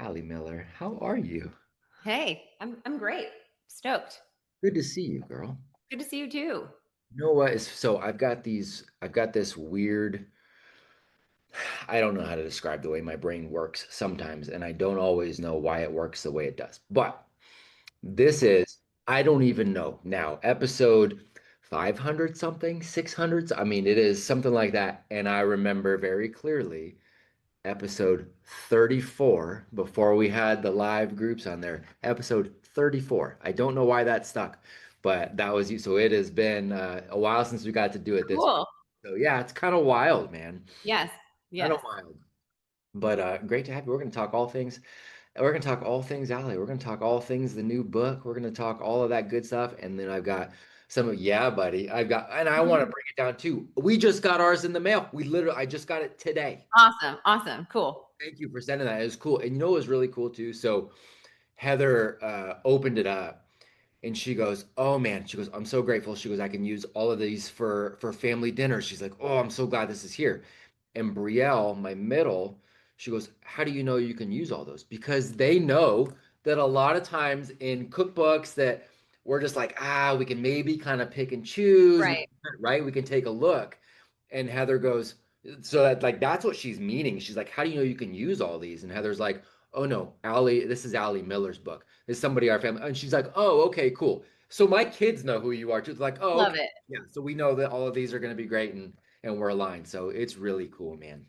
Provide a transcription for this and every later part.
Allie Miller. How are you? Hey, I'm great. Stoked. Good to see you, girl. Good to see you too. You know what? So I've got this weird, I don't know how to describe the way my brain works sometimes, and I don't always know why it works the way it does. But this is, I don't even know now, episode 500 something, 600. I mean, it is something like that. And I remember very clearly episode 34 before we had the live groups on there. Episode 34. I don't know why that stuck, but that was you. So it has been a while since we got to do it this week. Cool. So yeah, it's kind of wild, man. Yes. Kind Yes. of wild. But great to have you. We're going to talk all things. We're going to talk all things Allie. We're going to talk all things the new book. We're going to talk all of that good stuff. And then I've got some of, yeah, buddy. And I want to break it down too. We just got ours in the mail. I just got it today. Awesome. Awesome. Cool. Thank you for sending that. It was cool. And you know what was really cool too? So Heather opened it up and she goes, "Oh man," she goes, "I'm so grateful." She goes, "I can use all of these for family dinner." She's like, "Oh, I'm so glad this is here." And Brielle, my middle, she goes, "How do you know you can use all those?" Because they know that a lot of times in cookbooks that we're just like, we can maybe kind of pick and choose, Right. right? We can take a look. And Heather goes, so that like that's what she's meaning. She's like, "How do you know you can use all these?" And Heather's like, "Oh no, Allie, this is Allie Miller's book. This is somebody our family." And she's like, "Oh, okay, cool." So my kids know who you are too. They're like, "Oh, Love okay." it. Yeah. So we know that all of these are going to be great and we're aligned. So it's really cool, man.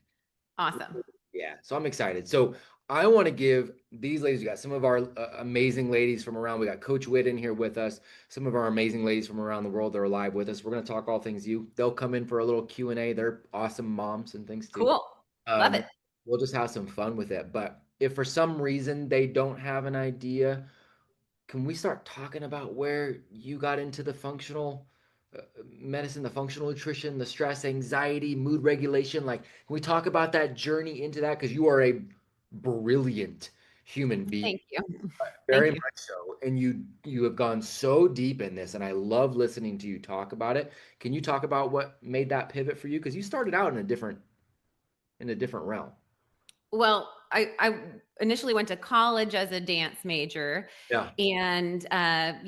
Awesome. Yeah. So I'm excited. So I want to give these ladies, we got some of our amazing ladies from around. We got Coach Witt in here with us. Some of our amazing ladies from around the world that are live with us. We're going to talk all things you. They'll come in for a little Q&A. They're awesome moms and things too. Cool. Love Um, it. we'll just have some fun with it. But if for some reason they don't have an idea, can we start talking about where you got into the functional medicine, the functional nutrition, the stress, anxiety, mood regulation? Like, can we talk about that journey into that? Because you are a brilliant human being, Thank you. very Thank you. much so. And you have gone so deep in this, and I love listening to you talk about it. Can you talk about what made that pivot for you? Because you started out in a different realm. Well, I initially went to college as a dance major Yeah. and,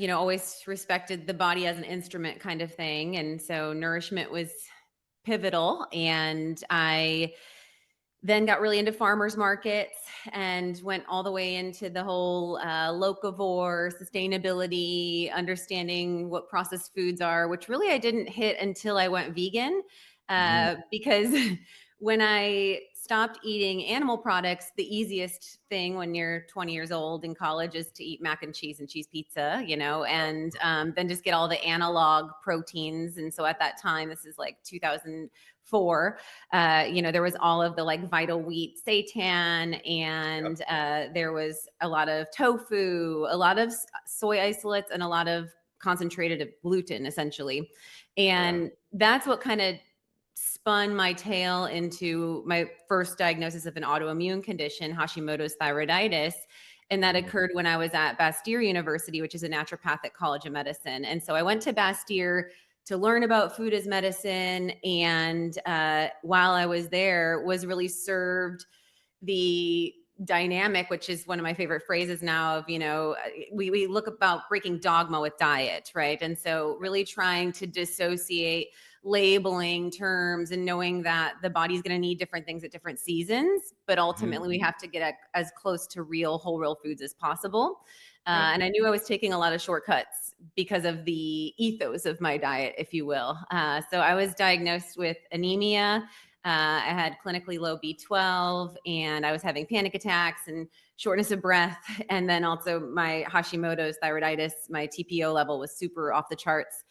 always respected the body as an instrument kind of thing. And so nourishment was pivotal. And I then got really into farmers markets and went all the way into the whole locavore, sustainability, understanding what processed foods are, which really I didn't hit until I went vegan. Mm, Because when I stopped eating animal products, the easiest thing when you're 20 years old in college is to eat mac and cheese and cheese pizza, and then just get all the analog proteins. And so at that time, this is like 2004, there was all of the like vital wheat seitan, yep. and there was a lot of tofu, a lot of soy isolates, and a lot of concentrated of gluten, essentially. Yeah. And that's what kind of spun my tail into my first diagnosis of an autoimmune condition, Hashimoto's thyroiditis. And that Mm, occurred when I was at Bastyr University, which is a naturopathic college of medicine. And so I went to Bastyr to learn about food as medicine. And while I was there, was really served the dynamic, which is one of my favorite phrases now of, we look about breaking dogma with diet, right? And so really trying to dissociate labeling terms and knowing that the body's going to need different things at different seasons, but mhm. ultimately we have to get as close to real foods as possible. Yep. And I knew I was taking a lot of shortcuts because of the ethos of my diet, if you will. So I was diagnosed with anemia. I had clinically low B12, and I was having panic attacks and shortness of breath. And then also my Hashimoto's thyroiditis, my TPO level was super off the charts.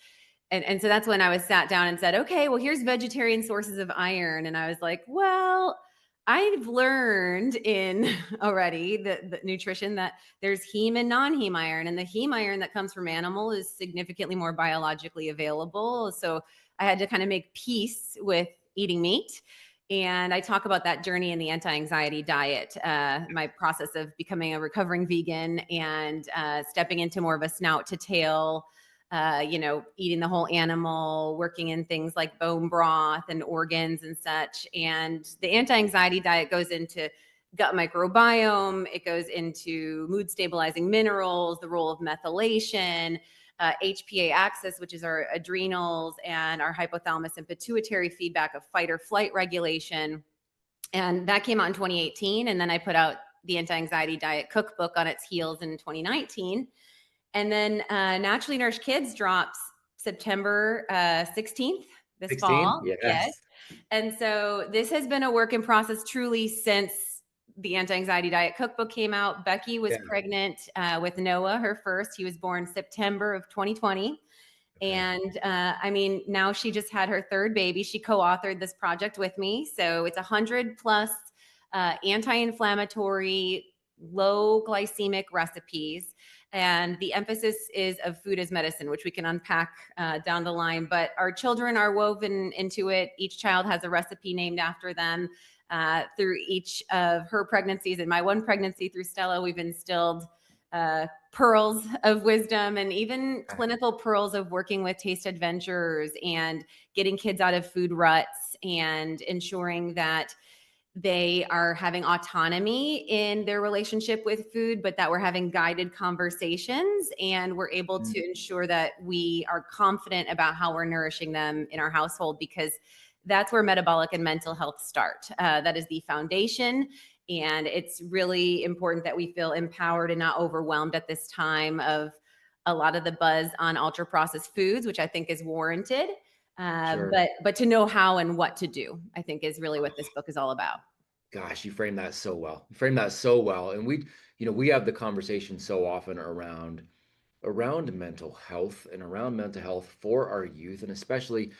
And so that's when I was sat down and said, okay, well, here's vegetarian sources of iron. And I was like, well, I've learned in already the nutrition that there's heme and non-heme iron, and the heme iron that comes from animal is significantly more biologically available. So I had to kind of make peace with eating meat. And I talk about that journey in the anti-anxiety diet, my process of becoming a recovering vegan and stepping into more of a snout to tail, eating the whole animal, working in things like bone broth and organs and such. And the anti anxiety diet goes into gut microbiome. It goes into mood stabilizing minerals, the role of methylation, HPA axis, which is our adrenals and our hypothalamus and pituitary feedback of fight or flight regulation. And that came out in 2018. And then I put out the Anti-Anxiety Diet Cookbook on its heels in 2019. And then Naturally Nourished Kids drops September 16th this 16? fall. Yes. Yes. And so this has been a work in process truly since the Anti-Anxiety Diet Cookbook came out. Becky was Yeah. pregnant with Noah, her first. He was born September of 2020. Okay. And I mean, now she just had her third baby. She co-authored this project with me. So it's 100 plus anti-inflammatory, low glycemic recipes. And the emphasis is of food as medicine, which we can unpack down the line. But our children are woven into it. Each child has a recipe named after them. Through each of her pregnancies and my one pregnancy through Stella, we've instilled pearls of wisdom and even Okay. clinical pearls of working with taste adventurers and getting kids out of food ruts and ensuring that they are having autonomy in their relationship with food, but that we're having guided conversations and we're able Mm, to ensure that we are confident about how we're nourishing them in our household, because that's where metabolic and mental health start. That is the foundation. And it's really important that we feel empowered and not overwhelmed at this time of a lot of the buzz on ultra processed foods, which I think is warranted. sure. But to know how and what to do, I think is really what this book is all about. Gosh, you framed that so well. You framed that so well. And we have the conversation so often around mental health and around mental health for our youth, and especially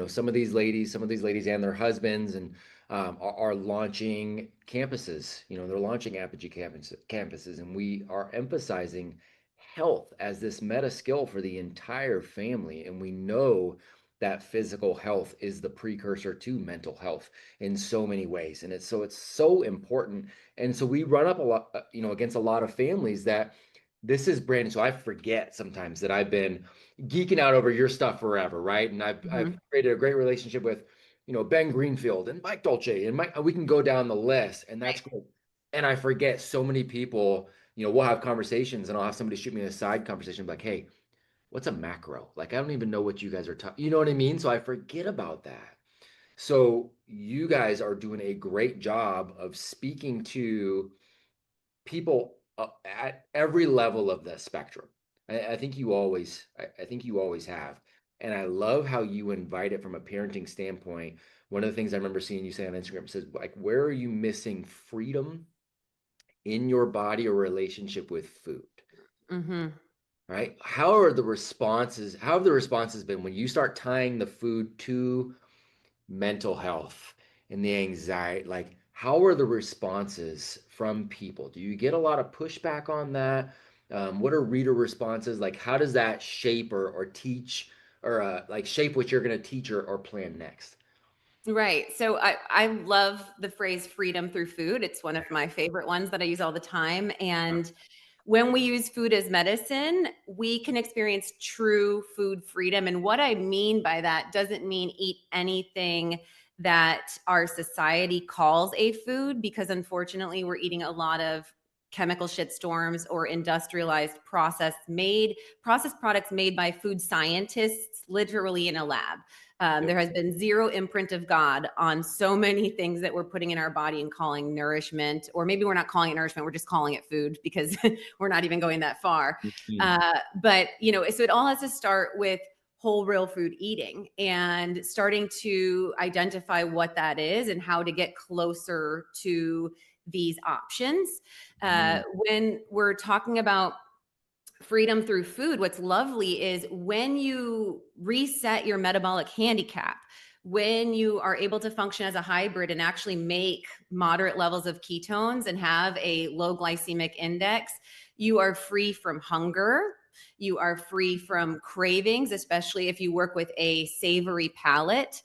some of these ladies and their husbands, and are launching campuses. They're launching Apogee campuses, and we are emphasizing health as this meta skill for the entire family. And we know that physical health is the precursor to mental health in so many ways, and it's so important. And so we run up a lot, against a lot of families that this is brand new. So I forget sometimes that I've been geeking out over your stuff forever, right? And I've Mhm. created a great relationship with, Ben Greenfield and Mike Dolce and Mike. We can go down the list, and that's Right. great. And I forget so many people. We'll have conversations, and I'll have somebody shoot me a side conversation like, "Hey, what's a macro? Like, I don't even know what you guys are talking." You know what I mean? So I forget about that. So you guys are doing a great job of speaking to people at every level of the spectrum. I think you always have. And I love how you invite it from a parenting standpoint. One of the things I remember seeing you say on Instagram says, like, where are you missing freedom in your body or relationship with food? Mhm. Right? How have the responses been when you start tying the food to mental health and the anxiety? Like, how are the responses from people? Do you get a lot of pushback on that? What are reader responses like? How does that shape or teach, or like shape what you're going to teach or plan next? Right. So I love the phrase freedom through food. It's one of my favorite ones that I use all the time. And when we use food as medicine, we can experience true food freedom. And what I mean by that doesn't mean eat anything that our society calls a food, because unfortunately, we're eating a lot of chemical shitstorms or industrialized processed products made by food scientists literally in a lab. Yep. There has been zero imprint of God on so many things that we're putting in our body and calling nourishment, or maybe we're not calling it nourishment, we're just calling it food because we're not even going that far. Mhm. But, so it all has to start with whole real food eating and starting to identify what that is and how to get closer to these options. Mhm. When we're talking about freedom through food, what's lovely is when you reset your metabolic handicap, when you are able to function as a hybrid and actually make moderate levels of ketones and have a low glycemic index, you are free from hunger. You are free from cravings, especially if you work with a savory palate.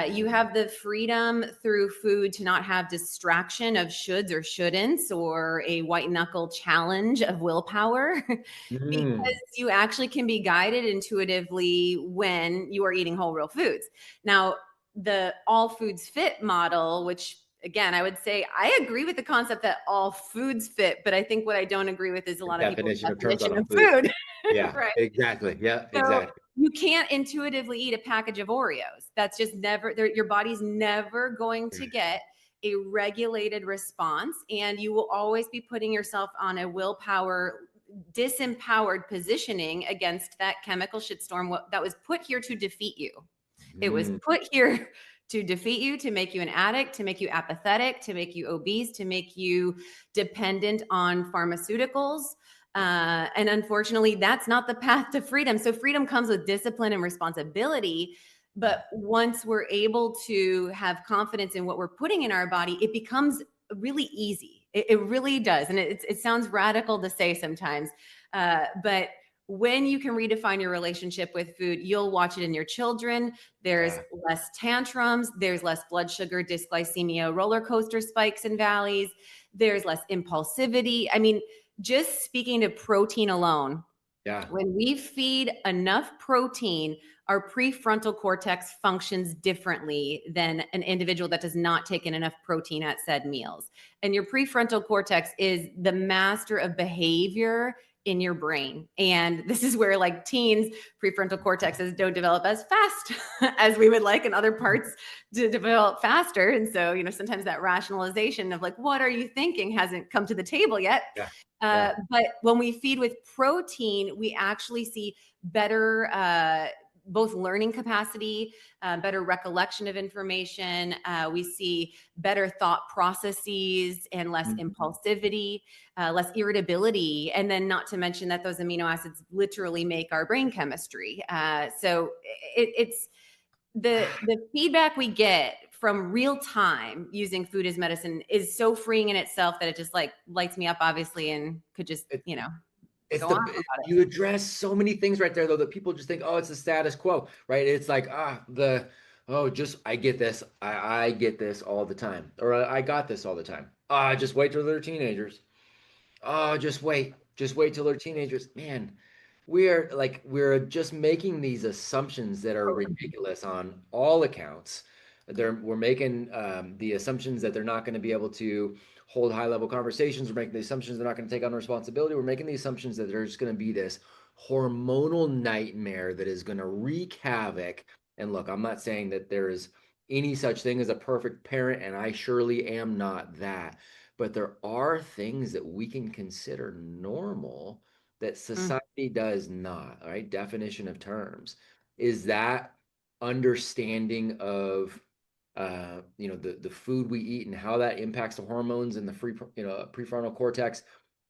You have the freedom through food to not have distraction of shoulds or shouldn'ts or a white knuckle challenge of willpower. Because Mm. you actually can be guided intuitively when you are eating whole real foods. Now, the all foods fit model, which again, I would say I agree with the concept that all foods fit, but I think what I don't agree with is a The lot of people's definition of terms on definition a of food. food. Yeah, Right. exactly. Yeah, So exactly. you can't intuitively eat a package of Oreos. That's just never, your body's never going to get a regulated response. And you will always be putting yourself on a willpower, disempowered positioning against that chemical shitstorm that was put here to defeat you. It was Mm, put here to defeat you, to make you an addict, to make you apathetic, to make you obese, to make you dependent on pharmaceuticals. And unfortunately, that's not the path to freedom. So, freedom comes with discipline and responsibility. But once we're able to have confidence in what we're putting in our body, it becomes really easy. It really does. And it sounds radical to say sometimes, but when you can redefine your relationship with food, you'll watch it in your children. There's yeah, less tantrums, there's less blood sugar, dysglycemia, roller coaster spikes and valleys, there's less impulsivity. I mean, just speaking to protein alone, yeah. when we feed enough protein, our prefrontal cortex functions differently than an individual that does not take in enough protein at said meals. And your prefrontal cortex is the master of behavior in your brain. And this is where, like, teens, prefrontal cortexes don't develop as fast as we would like, and other parts to develop faster. And so, sometimes that rationalization of, like, what are you thinking, hasn't come to the table yet. Yeah. Yeah. But when we feed with protein, we actually see better both learning capacity, better recollection of information. We see better thought processes and less Mm. impulsivity, less irritability. And then, not to mention that those amino acids literally make our brain chemistry. So it's the feedback we get from real time using food as medicine is so freeing in itself that it just, like, lights me up, obviously, and could just, It, it's go on the about it. you address so many things right there though that people just think, oh, it's the status quo, right? It's like, just I get this. I get this all the time. Or I got this all the time. Just wait till they're teenagers. Oh, just wait. Just wait till they're teenagers. Man, we're just making these assumptions that are ridiculous on all accounts. We're making the assumptions that they're not going to be able to hold high level conversations. We're making the assumptions they're not going to take on responsibility. We're making the assumptions that there's going to be this hormonal nightmare that is going to wreak havoc. And look, I'm not saying that there is any such thing as a perfect parent, and I surely am not that. But there are things that we can consider normal that Mm. society does not. All right, definition of terms is that understanding of the food we eat and how that impacts the hormones and the prefrontal cortex.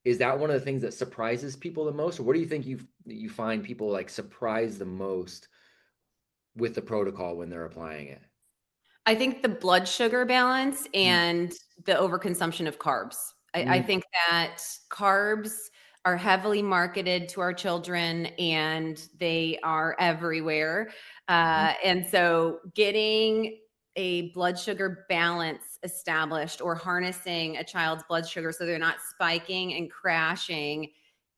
Is that one of the things that surprises people the most, or what do you think you find people like surprise the most with the protocol when they're applying it? I think the blood sugar balance Mm, and the overconsumption of carbs. I mm, think that carbs are heavily marketed to our children, and they are everywhere. mhm. And so, getting a blood sugar balance established, or harnessing a child's blood sugar so they're not spiking and crashing,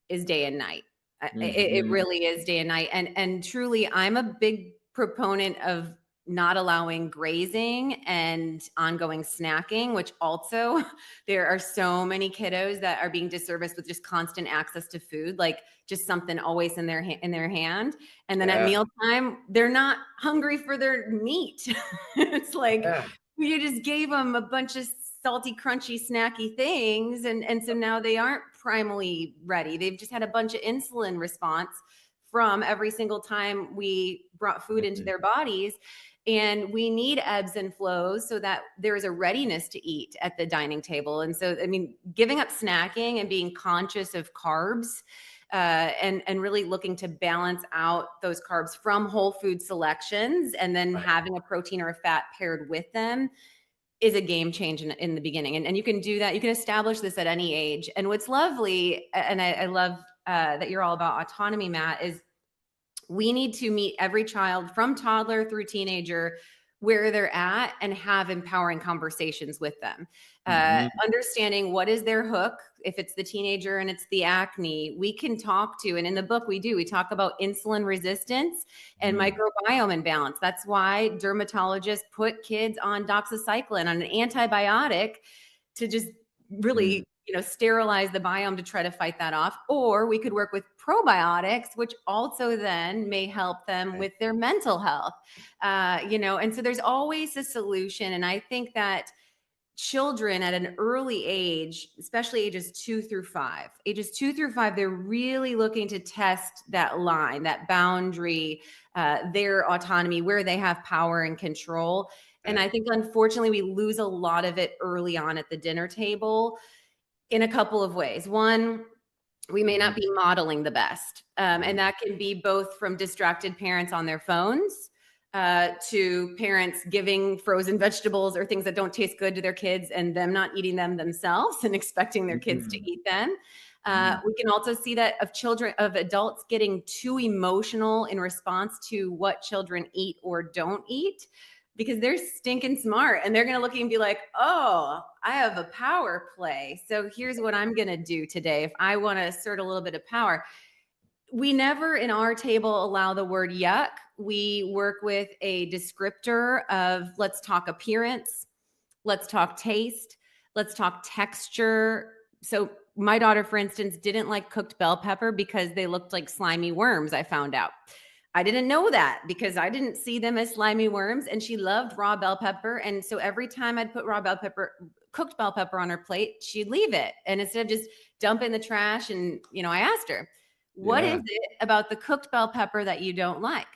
is day and night. It Mhm. really is day and night. And truly, I'm a big proponent of not allowing grazing and ongoing snacking, which also, there are so many kiddos that are being disserviced with just constant access to food, like just something always in their hand. And then at Yeah, mealtime, they're not hungry for their meat. It's like yeah, you just gave them a bunch of salty, crunchy, snacky things. And so now they aren't primally ready. They've just had a bunch of insulin response from every single time we brought food into mhm. their bodies. And we need ebbs and flows so that there is a readiness to eat at the dining table. And so, I mean, giving up snacking and being conscious of carbs, and really looking to balance out those carbs from whole food selections, and then Right. having a protein or a fat paired with them, is a game change in the beginning. And you can do that. You can establish this at any age. And what's lovely, and I love that you're all about autonomy, Matt, is we need to meet every child from toddler through teenager where they're at and have empowering conversations with them. Mhm. Understanding what is their hook. If it's the teenager and it's the acne, we can talk to, and in the book we talk about insulin resistance and Mhm. microbiome imbalance. That's why dermatologists put kids on doxycycline, on an antibiotic, to just Mhm. really, sterilize the biome to try to fight that off. Or we could work with probiotics, which also then may help them Right. with their mental health. And so there's always a solution. And I think that children at an early age, especially ages 2 through 5, they're really looking to test that line, that boundary, their autonomy, where they have power and control. And Right. I think, unfortunately, we lose a lot of it early on at the dinner table in a couple of ways. One, we may Mhm. not be modeling the best. And Mhm. that can be both from distracted parents on their phones, to parents giving frozen vegetables or things that don't taste good to their kids and them not eating them themselves and expecting their kids to Mhm. eat them. Mhm. We can also see that of adults getting too emotional in response to what children eat or don't eat, because they're stinking smart and they're going to look at you and be like, oh, I have a power play. So here's what I'm going to do today. If I want to assert a little bit of power, we never in our table allow the word yuck. We work with a descriptor of, let's talk appearance, let's talk taste, let's talk texture. So my daughter, for instance, didn't like cooked bell pepper because they looked like slimy worms, I found out. I didn't know that because I didn't see them as slimy worms, and she loved raw bell pepper. And so every time I'd put cooked bell pepper on her plate, she'd leave it. And instead of just dump it in the trash, and I asked her, what is Yeah. it about the cooked bell pepper that you don't like?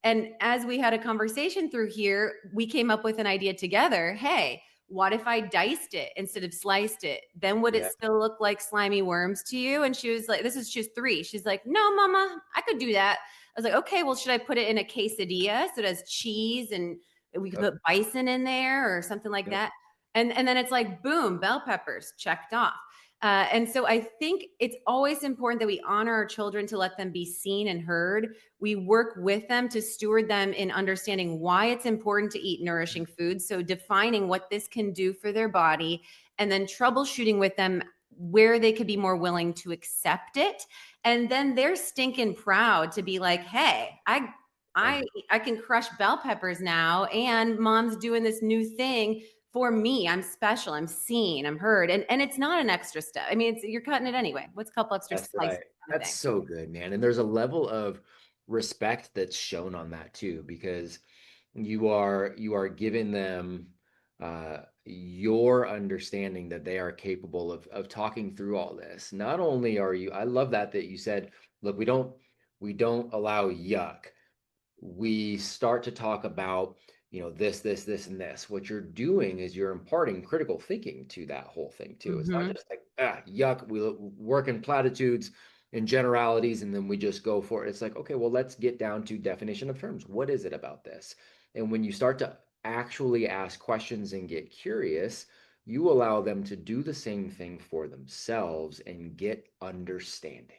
And as we had a conversation through here, we came up with an idea together. Hey, what if I diced it instead of sliced it? Then would it Yeah. still look like slimy worms to you? And she was like, she's 3. She's like, no, mama, I could do that. I was like, okay, well, should I put it in a quesadilla so it has cheese and we could Yep. put bison in there or something like Yep. that? And then it's like, boom, bell peppers checked off. And so I think it's always important that we honor our children, to let them be seen and heard. We work with them to steward them in understanding why it's important to eat nourishing foods. So defining what this can do for their body, and then troubleshooting with them where they could be more willing to accept it. And then they're stinking proud to be like, hey, I Right. I can crush bell peppers now, and mom's doing this new thing for me. I'm special. I'm seen. I'm heard. And it's not an extra step. I mean, you're cutting it anyway. What's a couple extra That's slices right. kind of That's thing? so good, man. And there's a level of respect that's shown on that too, because you are giving them your understanding that they are capable of talking through all this. Not only are you, I love that you said, look, we don't allow yuck. We start to talk about, this and this. What you're doing is you're imparting critical thinking to that whole thing too. It's not Mm-hmm. just like, yuck, we work in platitudes and generalities and then we just go for it. It's like, okay, well, let's get down to definition of terms. What is it about this? And when you start to actually ask questions and get curious, you allow them to do the same thing for themselves and get understanding.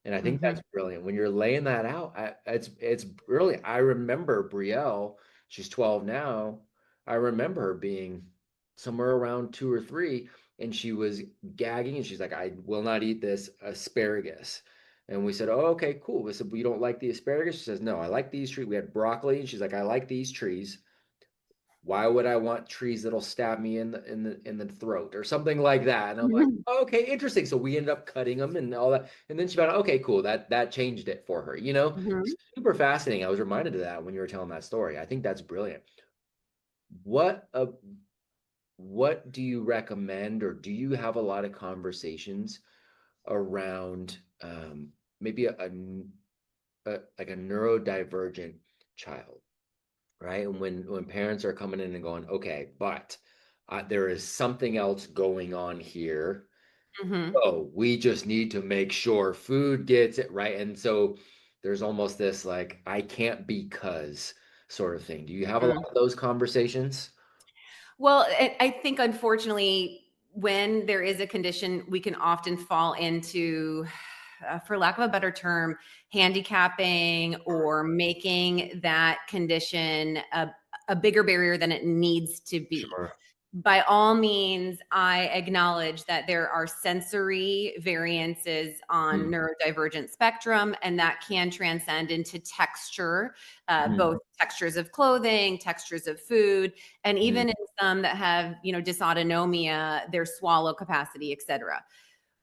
And I think Mm-hmm. that's brilliant. When you're laying that out, it's brilliant. I remember Brielle, she's 12 now. I remember her being somewhere around 2 or 3, and she was gagging, and she's like, I will not eat this asparagus. And we said, oh, okay, cool. We said, "But you don't like the asparagus?" She says, no, I like these trees. We had broccoli, and she's like, I like these trees. Why would I want trees that'll stab me in the throat or something like that? And I'm like, oh, okay, interesting. So we ended up cutting them and all that. And then she found out, okay, cool. That changed it for her, Mm-hmm. Super fascinating. I was reminded of that when you were telling that story. I think that's brilliant. What uh, what do you recommend, or do you have a lot of conversations around maybe like a neurodivergent child? Right? And when parents are coming in and going, okay, but there is something else going on here. Mm-hmm. Oh, we just need to make sure food gets it right. And so there's almost this like, I can't because sort of thing. Do you have a lot of those conversations? Well, I think, unfortunately, when there is a condition, we can often fall into, for lack of a better term, handicapping or making that condition a bigger barrier than it needs to be. Sure. by all means, I acknowledge that there are sensory variances on Mm, neurodivergent spectrum, and that can transcend into texture, mm, both textures of clothing, textures of food, and mm, even in some that have, dysautonomia, their swallow capacity, etc.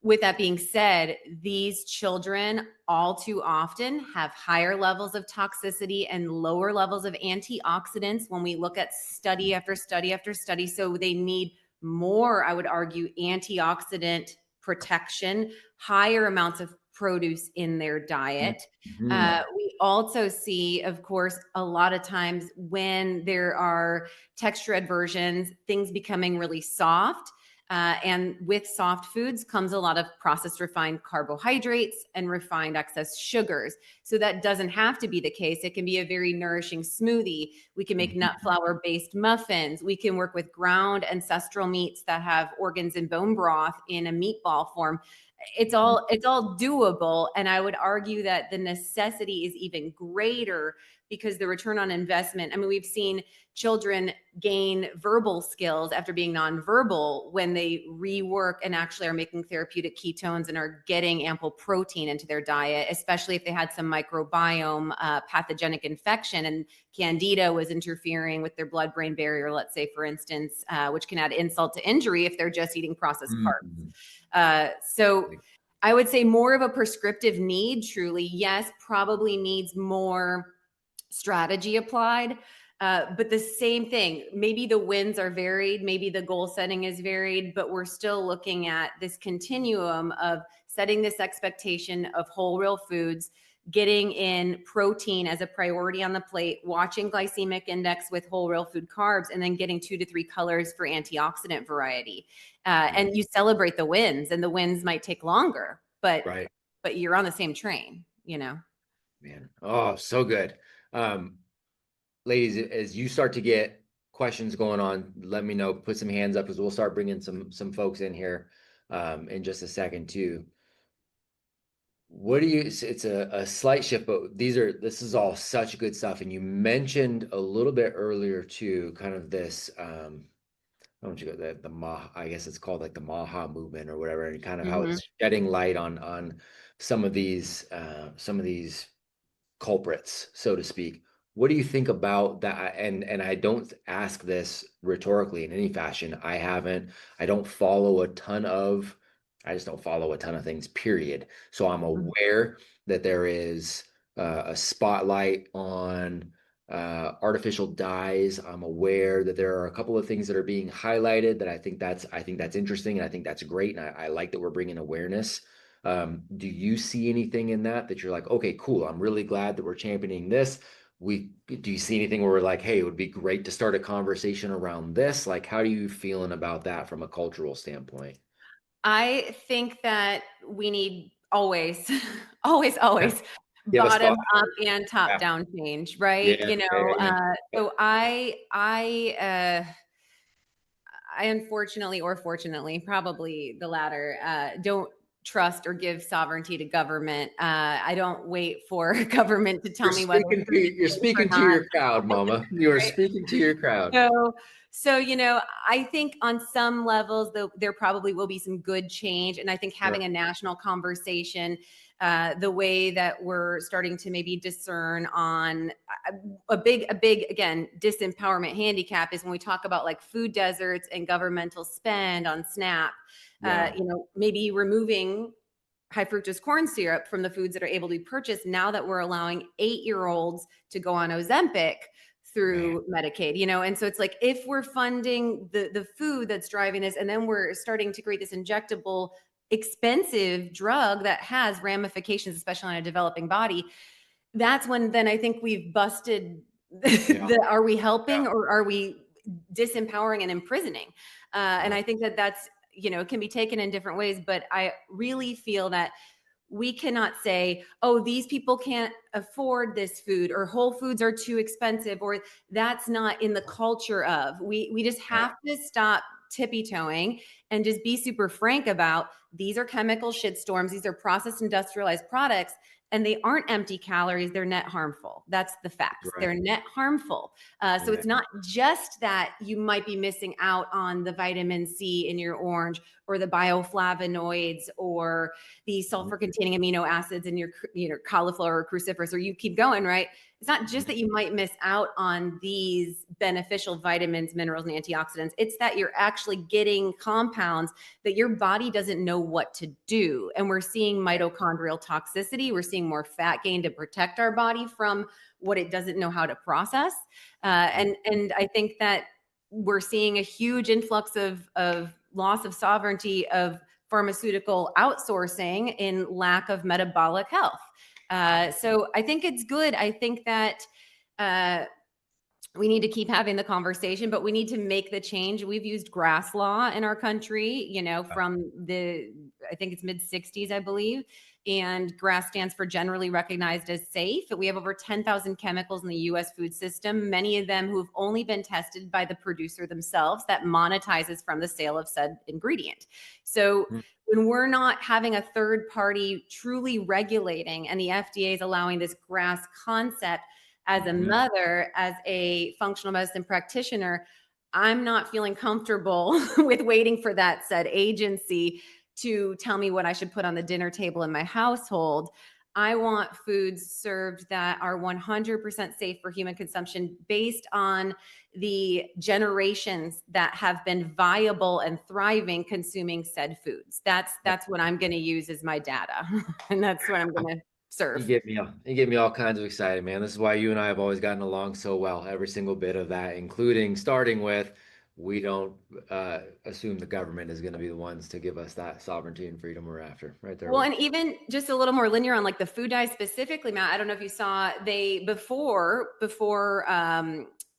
With that being said, these children all too often have higher levels of toxicity and lower levels of antioxidants when we look at study after study after study. So they need more, I would argue, antioxidant protection, higher amounts of produce in their mm, diet. mm, We also see, of course, a lot of times when there are texture aversions, things becoming really soft, and with soft foods comes a lot of processed refined carbohydrates and refined excess sugars. So that doesn't have to be the case. It can be a very nourishing smoothie. We can make nut mm, flour based muffins. We can work with ground ancestral meats that have organs and bone broth in a meatball form. mm, It's all doable, and I would argue that the necessity is even greater because the return on investment. I mean, we've seen children gain verbal skills after being nonverbal when they rework and actually are making therapeutic ketones and are getting ample protein into their diet, especially if they had some microbiome pathogenic infection and candida was interfering with their blood brain barrier, let's say, for instance, which can add insult to injury if they're just eating processed carbs. mm. So I would say more of a prescriptive need, truly, yes, probably needs more strategy applied. But the same thing, maybe the wins are varied, maybe the goal setting is varied, but we're still looking at this continuum of setting this expectation of whole real foods, getting in protein as a priority on the plate, watching glycemic index with whole real food carbs, and then getting 2 to 3 colors for antioxidant variety. Yeah, And you celebrate the wins, and the wins might take longer, but right, you're on the same train. man. Oh, so good. Um, Ladies, as you start to get questions going on, let me know. Put some hands up because we'll start bringing some folks in here in just a second too. What do you? It's a slight shift, but this is all such good stuff. And you mentioned a little bit earlier too, kind of this. I don't you go the Maha, I guess it's called like the Maha movement or whatever, and kind of how Mhm. it's shedding light on some of these culprits, so to speak. What do you think about that? And I don't ask this rhetorically in any fashion. I don't follow a ton of, I just don't follow a ton of things, period. So I'm Mhm. aware that there is a spotlight on artificial dyes. I'm aware that there are a couple of things that are being highlighted that I think that's interesting and I think that's great. And I like that we're bringing awareness. Do you see anything in that you're like, okay, cool. I'm really glad that we're championing this. Do you see anything where we're like, hey, it would be great to start a conversation around this? Like, how do you feeling about that from a cultural standpoint? I think that we need always, always Give us bottom thought. up and top Yeah, down change, right? yeah, yeah, yeah. So I unfortunately or fortunately, probably the latter, don't trust or give sovereignty to government. I don't wait for government to tell me whether food is You're safe or speaking to not. your crowd, Mama. You are Right? speaking to your crowd. So, I think on some levels, there probably will be some good change, and I think Sure. having a national conversation, the way that we're starting to maybe discern on a big again disempowerment handicap is when we talk about like food deserts and governmental spend on SNAP. Yeah. Maybe removing high fructose corn syrup from the foods that are able to be purchased now that we're allowing 8-year-olds to go on Ozempic Man. through Medicaid, and so it's like if we're funding the food that's driving this, and then we're starting to create this injectable, expensive drug that has ramifications, especially on a developing body, that's when then I think we've busted Yeah. are we helping Yeah. or are we disempowering and imprisoning? And Wow. I think that that's, it can be taken in different ways, but I really feel that we cannot say, oh, these people can't afford this food or Whole Foods are too expensive or that's not in the culture of. We just Right. have to stop tippy toeing and just be super frank about these are chemical shitstorms, these are processed industrialized products, and they aren't empty calories, they're net harmful. That's the facts. Right. They're net harmful. So Yeah. it's not just that you might be missing out on the vitamin C in your orange, or the bioflavonoids, or the Mhm. sulfur containing amino acids in your cauliflower or cruciferous, or you keep going, right? It's not just that you might miss out on these beneficial vitamins, minerals, and antioxidants. It's that you're actually getting compounds that your body doesn't know what to do. And we're seeing mitochondrial toxicity. We're seeing more fat gain to protect our body from what it doesn't know how to process. And I think that we're seeing a huge influx of loss of sovereignty of pharmaceutical outsourcing in lack of metabolic health. So I think it's good. I think that uh, we need to keep having the conversation, but we need to make the change. We've used grass law in our country, from I think it's mid 60s, I believe. And grass stands for generally recognized as safe. We have over 10,000 chemicals in the US food system, many of them who've only been tested by the producer themselves that monetizes from the sale of said ingredient. So Mhm. when we're not having a third party truly regulating and the FDA is allowing this grass concept, as a Mhm. mother, as a functional medicine practitioner, I'm not feeling comfortable with waiting for that said agency to tell me what I should put on the dinner table in my household. I want foods served that are 100% safe for human consumption based on the generations that have been viable and thriving consuming said foods. That's what I'm going to use as my data, and that's what I'm going to serve. You get me all kinds of excited, man. This is why you and I have always gotten along so well. Every single bit of that, including starting with, we don't assume the government is going to be the ones to give us that sovereignty and freedom we're after. Right there Well, with and even just a little more linear on like the food dye specifically, Matt. I don't know if you saw they before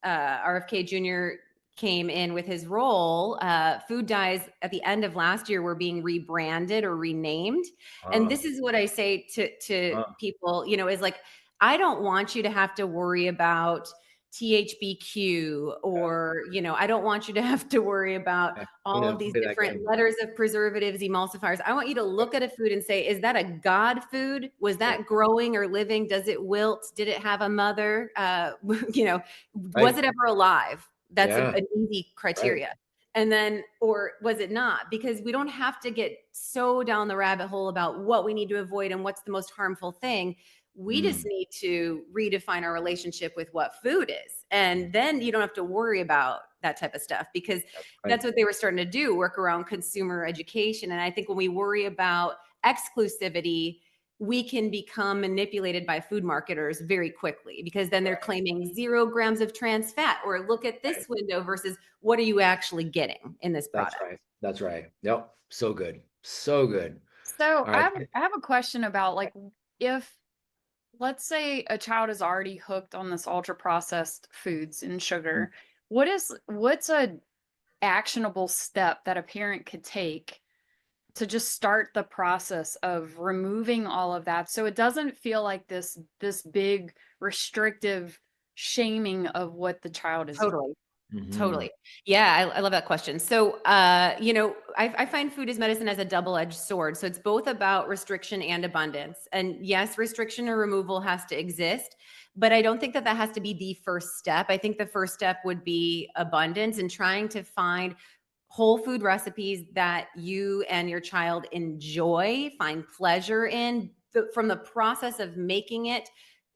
RFK Jr. came in with his role. Food dyes at the end of last year were being rebranded or renamed, and uh, this is what I say to uh, people. Is like I don't want you to have to worry about THBQ, or I don't want you to have to worry about yeah. all of these Play that different game. letters of preservatives, emulsifiers. I want you to look at a food and say, is that a God food? Was Yeah. that growing or living? Does it wilt? Did it have a mother? Was Right. it ever alive? That's Yeah. an easy Right. criteria. And then, or was it not? Because we don't have to get so down the rabbit hole about what we need to avoid and what's the most harmful thing. We just Mm, need to redefine our relationship with what food is. And then you don't have to worry about that type of stuff, because right. that's what they were starting to do, work around consumer education. And I think when we worry about exclusivity, we can become manipulated by food marketers very quickly, because then they're Right. claiming 0 grams of trans fat, or look at Right. this window versus what are you actually getting in this That's product. right. That's right. Yep. So good. So good. So All I right. have I have a question about like if let's say a child is already hooked on this ultra processed foods and sugar, what's a actionable step that a parent could take to just start the process of removing all of that so it doesn't feel like this big restrictive shaming of what the child is eating? Totally. Mhm. Totally. Yeah, I love that question. So, I find food as medicine as a double-edged sword. So it's both about restriction and abundance. And yes, restriction or removal has to exist, but I don't think that that has to be the first step. I think the first step would be abundance and trying to find whole food recipes that you and your child enjoy, find pleasure in from the process of making it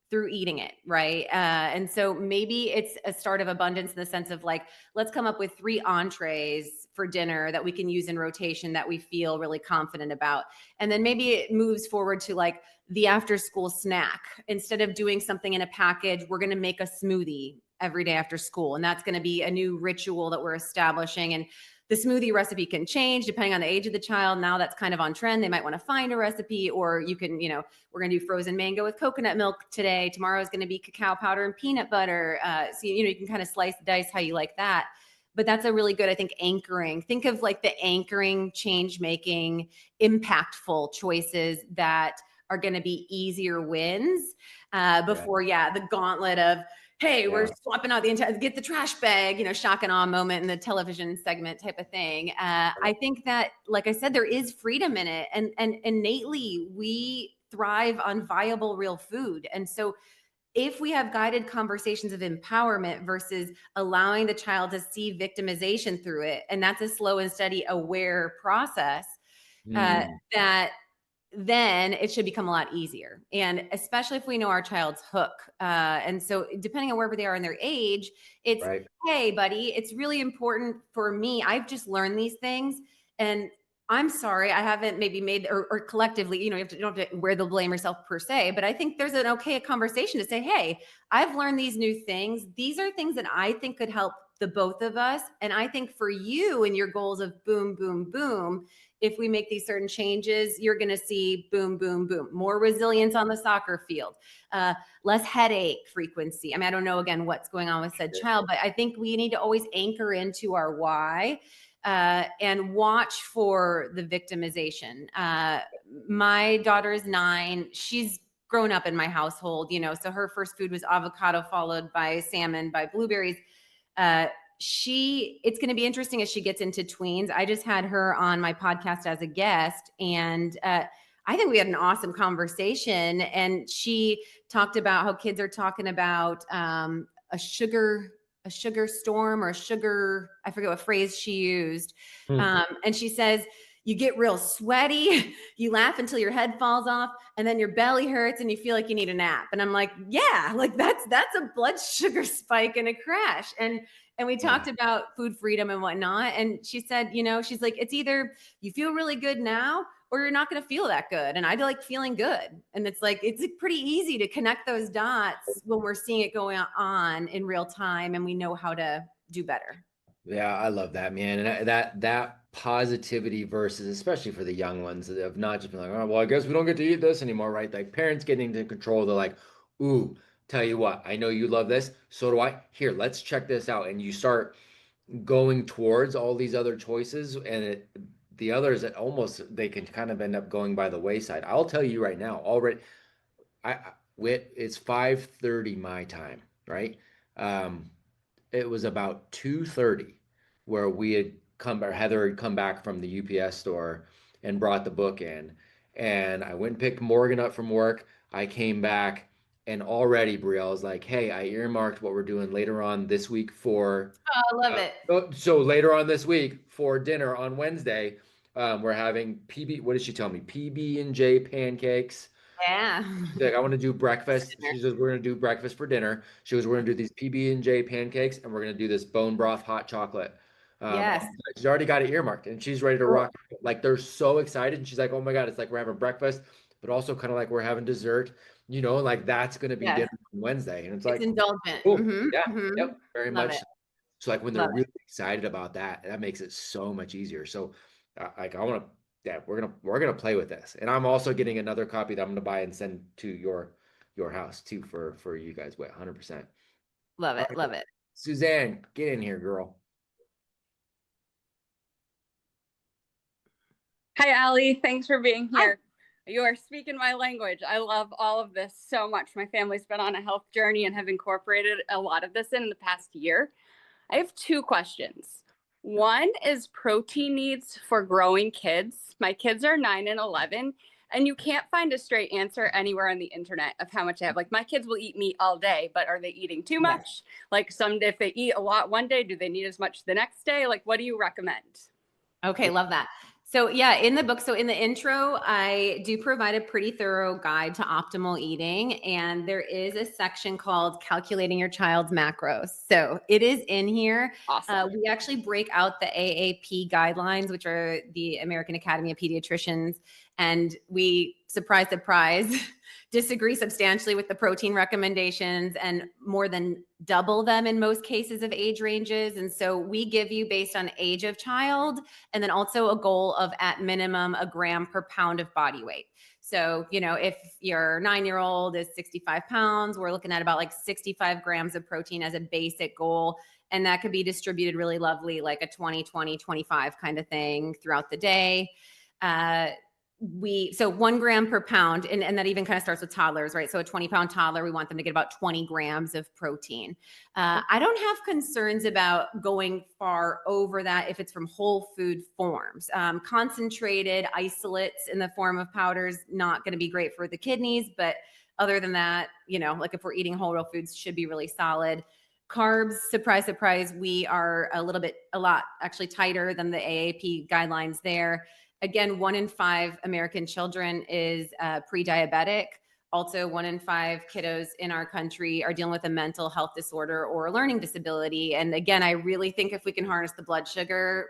through eating it, right? And so maybe it's a start of abundance in the sense of like, let's come up with 3 entrees for dinner that we can use in rotation that we feel really confident about. And then maybe it moves forward to like the after school snack. Instead of doing something in a package, we're going to make a smoothie every day after school. And that's going to be a new ritual that we're establishing. And the smoothie recipe can change depending on the age of the child. Now that's kind of on trend. They might want to find a recipe, or you can, we're going to do frozen mango with coconut milk today. Tomorrow is going to be cacao powder and peanut butter. So, you can kind of slice and dice how you like that. But that's a really good, I think, anchoring. Think of like the anchoring, change making, impactful choices that are going to be easier wins Yeah. before, yeah, the gauntlet of hey, we're Yeah. swapping out the entire, get the trash bag, shock and awe moment in the television segment type of thing. I think that, like I said, there is freedom in it. And innately, we thrive on viable, real food. And so if we have guided conversations of empowerment versus allowing the child to see victimization through it, and that's a slow and steady, aware process, Mm, that then it should become a lot easier. And especially if we know our child's hook. And so, depending on wherever they are in their age, it's, right. hey, buddy, it's really important for me. I've just learned these things. And I'm sorry, I haven't maybe made, or collectively, you don't have to wear the blame yourself per se, but I think there's an okay conversation to say, hey, I've learned these new things. These are things that I think could help the both of us. And I think for you and your goals of boom, boom, boom, if we make these certain changes, you're going to see boom, boom, boom, more resilience on the soccer field, less headache frequency. I mean, I don't know, again, what's going on with said child, but I think we need to always anchor into our why, and watch for the victimization. My daughter is 9. She's grown up in my household, so her first food was avocado, followed by salmon, by blueberries. Uh, it's going to be interesting as she gets into tweens. I just had her on my podcast as a guest, and I think we had an awesome conversation. And she talked about how kids are talking about a sugar storm, or a sugar, I forget what phrase she used. Hmm. And she says, you get real sweaty, you laugh until your head falls off, and then your belly hurts and you feel like you need a nap. And I'm like, yeah, like that's a blood sugar spike and a crash. And we Yeah. talked about food freedom and whatnot. And she said, she's like, it's either you feel really good now, or you're not going to feel that good. And I like feeling good. And it's like, it's pretty easy to connect those dots when we're seeing it going on in real time and we know how to do better. Yeah, I love that, man. And that positivity versus, especially for the young ones, of not just being like, oh, well, I guess we don't get to eat this anymore, right? Like parents getting into control. They're like, ooh, tell you what, I know you love this. So do I. Here, let's check this out. And you start going towards all these other choices, and the others that almost they can kind of end up going by the wayside. I'll tell you right now, already, it's 5:30 my time, right? Um, it was about 2:30 where we had come, or Heather had come back from the UPS store and brought the book in. And I went and picked Morgan up from work. I came back, and already Brielle's like, hey, I earmarked what we're doing later on this week for, Oh, I love it. so later on this week for dinner on Wednesday, we're having PB, what did she tell me? PB&J pancakes. Yeah. She's like, I want to do breakfast. She says, we're going to do breakfast for dinner. She goes, we're going to do these PB&J pancakes, and we're going to do this bone broth hot chocolate. Yes. She's already got it earmarked, and she's ready to Cool. rock. Like, they're so excited. And she's like, oh my God, it's like we're having breakfast, but also kind of like we're having dessert, like that's going to be Yes. dinner on Wednesday. And it's It's like, indulgent. cool. Mm-hmm. Yeah. Mm-hmm. Yep. Very Love much it. so. So like when they're Love it. really excited about that, that makes it so much easier. So like I want to, yeah, we're gonna play with this, and I'm also getting another copy that I'm gonna buy and send to your house too for you guys. Wait, 100%. Love All it. right, Love it. Suzanne, get in here, girl. Hi, Allie. Thanks for being Hi. here. You are speaking my language. I love all of this so much. My family's been on a health journey and have incorporated a lot of this in the past year. I have 2 questions. One is protein needs for growing kids. My kids are 9 and 11, and you can't find a straight answer anywhere on the internet of how much they have. Like my kids will eat meat all day, but are they eating too much? Yes. Like if they eat a lot one day, do they need as much the next day? Like what do you recommend? Okay, love that. So yeah, in the book, so in the intro, I do provide a pretty thorough guide to optimal eating, and there is a section called calculating your child's macros. So it is in here. Awesome. We actually break out the AAP guidelines, which are the American Academy of Pediatricians, and we, surprise, surprise, disagree substantially with the protein recommendations and more than double them in most cases of age ranges. And so we give you based on age of child, and then also a goal of at minimum a gram per pound of body weight. So, if your 9-year-old is 65 pounds, we're looking at about like 65 grams of protein as a basic goal. And that could be distributed really lovely, like a 20, 20, 25 kind of thing throughout the day. so 1 gram per pound, and that even kind of starts with toddlers, right? So a 20-pound toddler, we want them to get about 20 grams of protein. I don't have concerns about going far over that if it's from whole food forms. Concentrated isolates in the form of powders, not going to be great for the kidneys, but other than that, like if we're eating whole real foods, should be really solid. Carbs, surprise, surprise, we are a lot actually tighter than the AAP guidelines there. Again, 1 in 5 American children is pre-diabetic. Also, 1 in 5 kiddos in our country are dealing with a mental health disorder or a learning disability. And again, I really think if we can harness the blood sugar,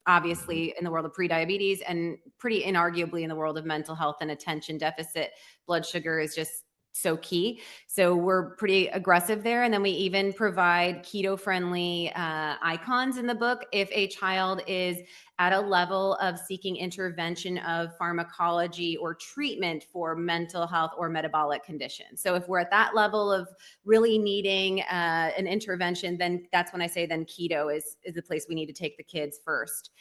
obviously in the world of pre-diabetes and pretty inarguably in the world of mental health and attention deficit, blood sugar is just so key. So we're pretty aggressive there. And then we even provide keto friendly icons in the book if a child is at a level of seeking intervention of pharmacology or treatment for mental health or metabolic conditions. So if we're at that level of really needing an intervention, then that's when I say then keto is the place we need to take the kids first.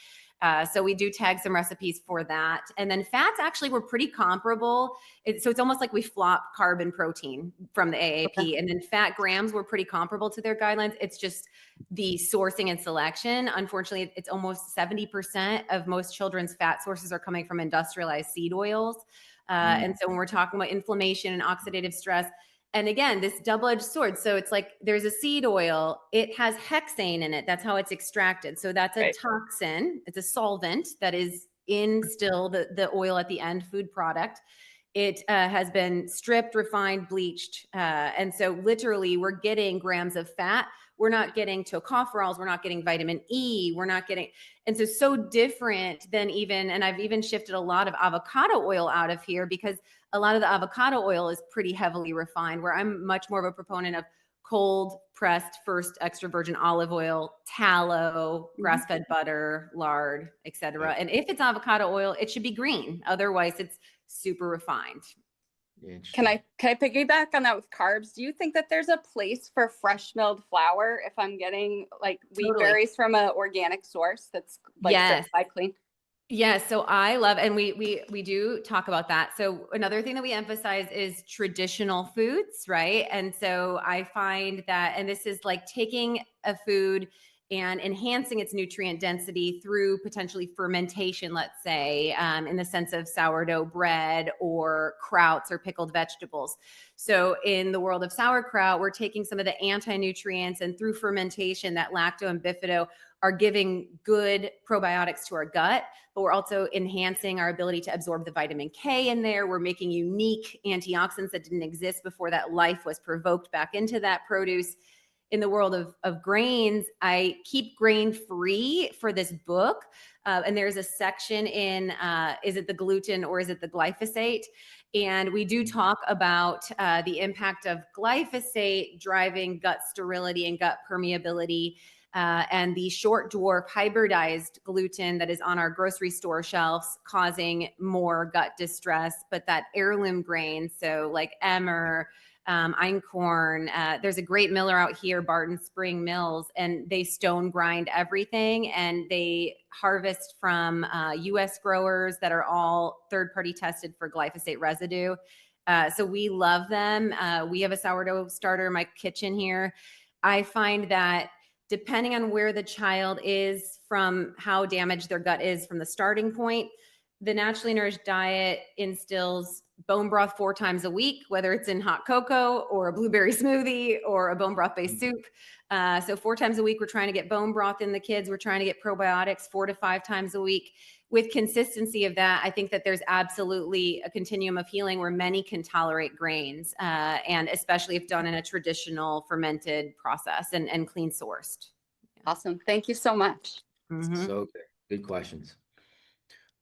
So we do tag some recipes for that. And then fats actually were pretty comparable. So it's almost like we flop carb and protein from the AAP. Okay. And then fat grams were pretty comparable to their guidelines. It's just the sourcing and selection. Unfortunately, it's almost 70% of most children's fat sources are coming from industrialized seed oils. And so when we're talking about inflammation and oxidative stress, and again, this double-edged sword. So it's like there's a seed oil, it has hexane in it. That's how it's extracted. So that's a toxin. It's a solvent that is in still the oil at the end food product. It has been stripped, refined, bleached. And so literally we're getting grams of fat. We're not getting tocopherols. We're not getting vitamin E. We're not getting, and so different than and I've even shifted a lot of avocado oil out of here because a lot of the avocado oil is pretty heavily refined, where I'm much more of a proponent of cold pressed first extra virgin olive oil, tallow, grass-fed butter, lard, etc. And if it's avocado oil, it should be green. Otherwise, it's super refined. Can I piggyback on that with carbs? Do you think that there's a place for fresh milled flour if I'm getting like wheat berries from an organic source that's like certified clean? Yes. So I love, and we do talk about that. So another thing that we emphasize is traditional foods, right? And so I find that, and this is like taking a food and enhancing its nutrient density through potentially fermentation, let's say, in the sense of sourdough bread or krauts or pickled vegetables. So in the world of sauerkraut, we're taking some of the anti-nutrients, and through fermentation, that lacto and bifido are giving good probiotics to our gut, but we're also enhancing our ability to absorb the vitamin K in there. We're making unique antioxidants that didn't exist before that life was provoked back into that produce. In the world of grains, I keep grain free for this book. And there's a section in, is it the gluten or is it the glyphosate? And we do talk about the impact of glyphosate driving gut sterility and gut permeability. And the short dwarf hybridized gluten that is on our grocery store shelves causing more gut distress, but that heirloom grain, so like emmer, einkorn, there's a great miller out here, Barton Spring Mills, and they stone grind everything, and they harvest from US growers that are all third-party tested for glyphosate residue. So we love them. We have a sourdough starter in my kitchen here. I find that depending on where the child is from how damaged their gut is from the starting point, the naturally nourished diet instills bone broth 4 times a week, whether it's in hot cocoa or a blueberry smoothie or a bone broth based soup. So 4 times a week, we're trying to get bone broth in the kids. We're trying to get probiotics 4 to 5 times a week. With consistency of that, I think that there's absolutely a continuum of healing where many can tolerate grains, and especially if done in a traditional fermented process and clean sourced. Awesome. Thank you so much. So good questions.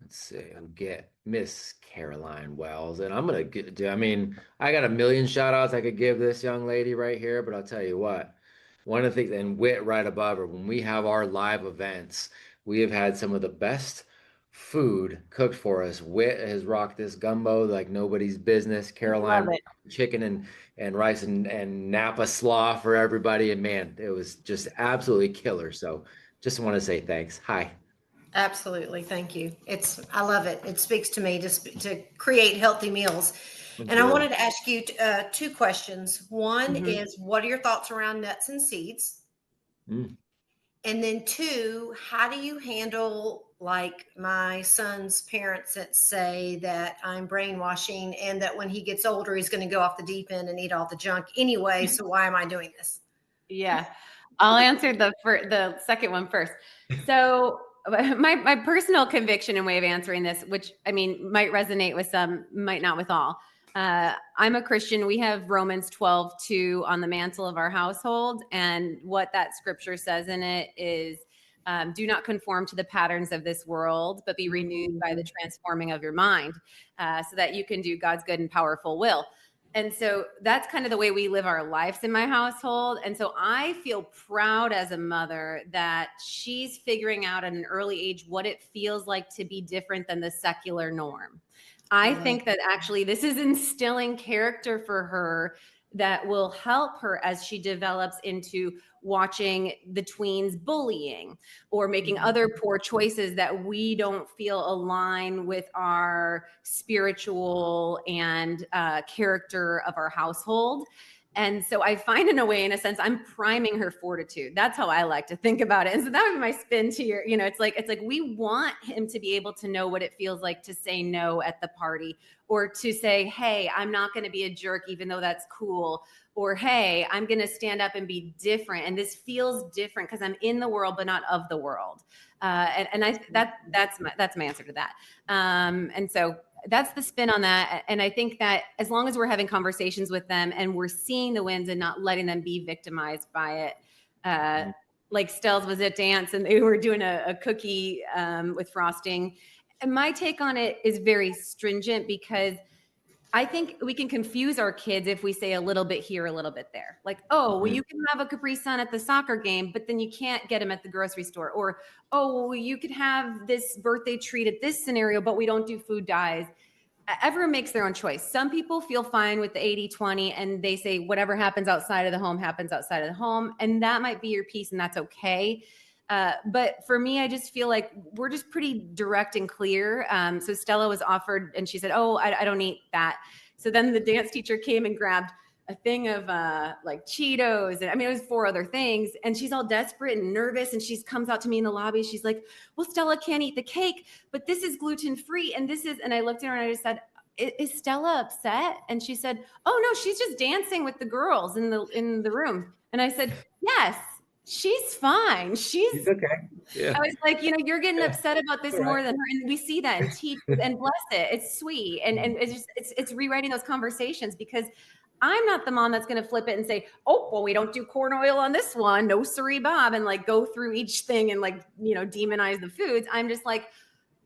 Let's see, I'll get Miss Caroline Wells, and I'm gonna get, I mean, I got a million shout outs I could give this young lady right here, but I'll tell you what, one of the things, and Wit right above her, when we have our live events, we have had some of the best food cooked for us. Wit has rocked this gumbo like nobody's business. Caroline, chicken and rice and Napa slaw for everybody, and man, it was just absolutely killer. So just want to say thanks. Hi. Absolutely. Thank you. I love it. It speaks to me to create healthy meals. That's And I good. wanted to ask you two questions. One Mhm. is, what are your thoughts around nuts and seeds? Mm. And then two, how do you handle like my son's parents that say that I'm brainwashing and that when he gets older, he's going to go off the deep end and eat all the junk anyway. So why am I doing this? Yeah. I'll answer the second one first. So my personal conviction and way of answering this, which I mean might resonate with some, might not with all. I'm a Christian. We have Romans 12:2 on the mantle of our household, and what that scripture says in it is, do not conform to the patterns of this world, but be renewed by the transforming of your mind, so that you can do God's good and powerful will. And so that's kind of the way we live our lives in my household. And so I feel proud as a mother that she's figuring out at an early age what it feels like to be different than the secular norm. I think that actually this is instilling character for her that will help her as she develops into watching the tweens bullying or making other poor choices that we don't feel align with our spiritual and character of our household. And so I find, in a way, in a sense, I'm priming her fortitude. That's how I like to think about it. And so that would be my spin to your, it's like we want him to be able to know what it feels like to say no at the party, or to say, hey, I'm not going to be a jerk, even though that's cool. Or, hey, I'm going to stand up and be different. And this feels different because I'm in the world, but not of the world. That's my answer to that. And so that's the spin on that. And I think that as long as we're having conversations with them and we're seeing the wins and not letting them be victimized by it, like Stells was at dance and they were doing a cookie with frosting. And my take on it is very stringent, because I think we can confuse our kids if we say a little bit here, a little bit there. Like, oh, well, you can have a Capri Sun at the soccer game, but then you can't get them at the grocery store. Or, oh, well, you could have this birthday treat at this scenario, but we don't do food dyes. Everyone makes their own choice. Some people feel fine with the 80-20 and they say whatever happens outside of the home happens outside of the home. And that might be your piece, and that's okay. But for me, I just feel like we're just pretty direct and clear. So Stella was offered and she said, oh, I don't eat that. So then the dance teacher came and grabbed a thing of like Cheetos. And I mean, it was 4 other things. And she's all desperate and nervous. And she comes out to me in the lobby. She's like, well, Stella can't eat the cake, but this is gluten free. And this is, and I looked at her and I just said, is Stella upset? And she said, oh no, she's just dancing with the girls in the room. And I said, yes, she's fine. It's okay. Yeah. I was like, you're getting upset about this All more right. than her. And we see that in teachers, and bless it. It's sweet. And it's just, it's rewriting those conversations, because I'm not the mom that's going to flip it and say, oh, well, we don't do corn oil on this one. No, siree, Bob. And like go through each thing and like, demonize the foods. I'm just like,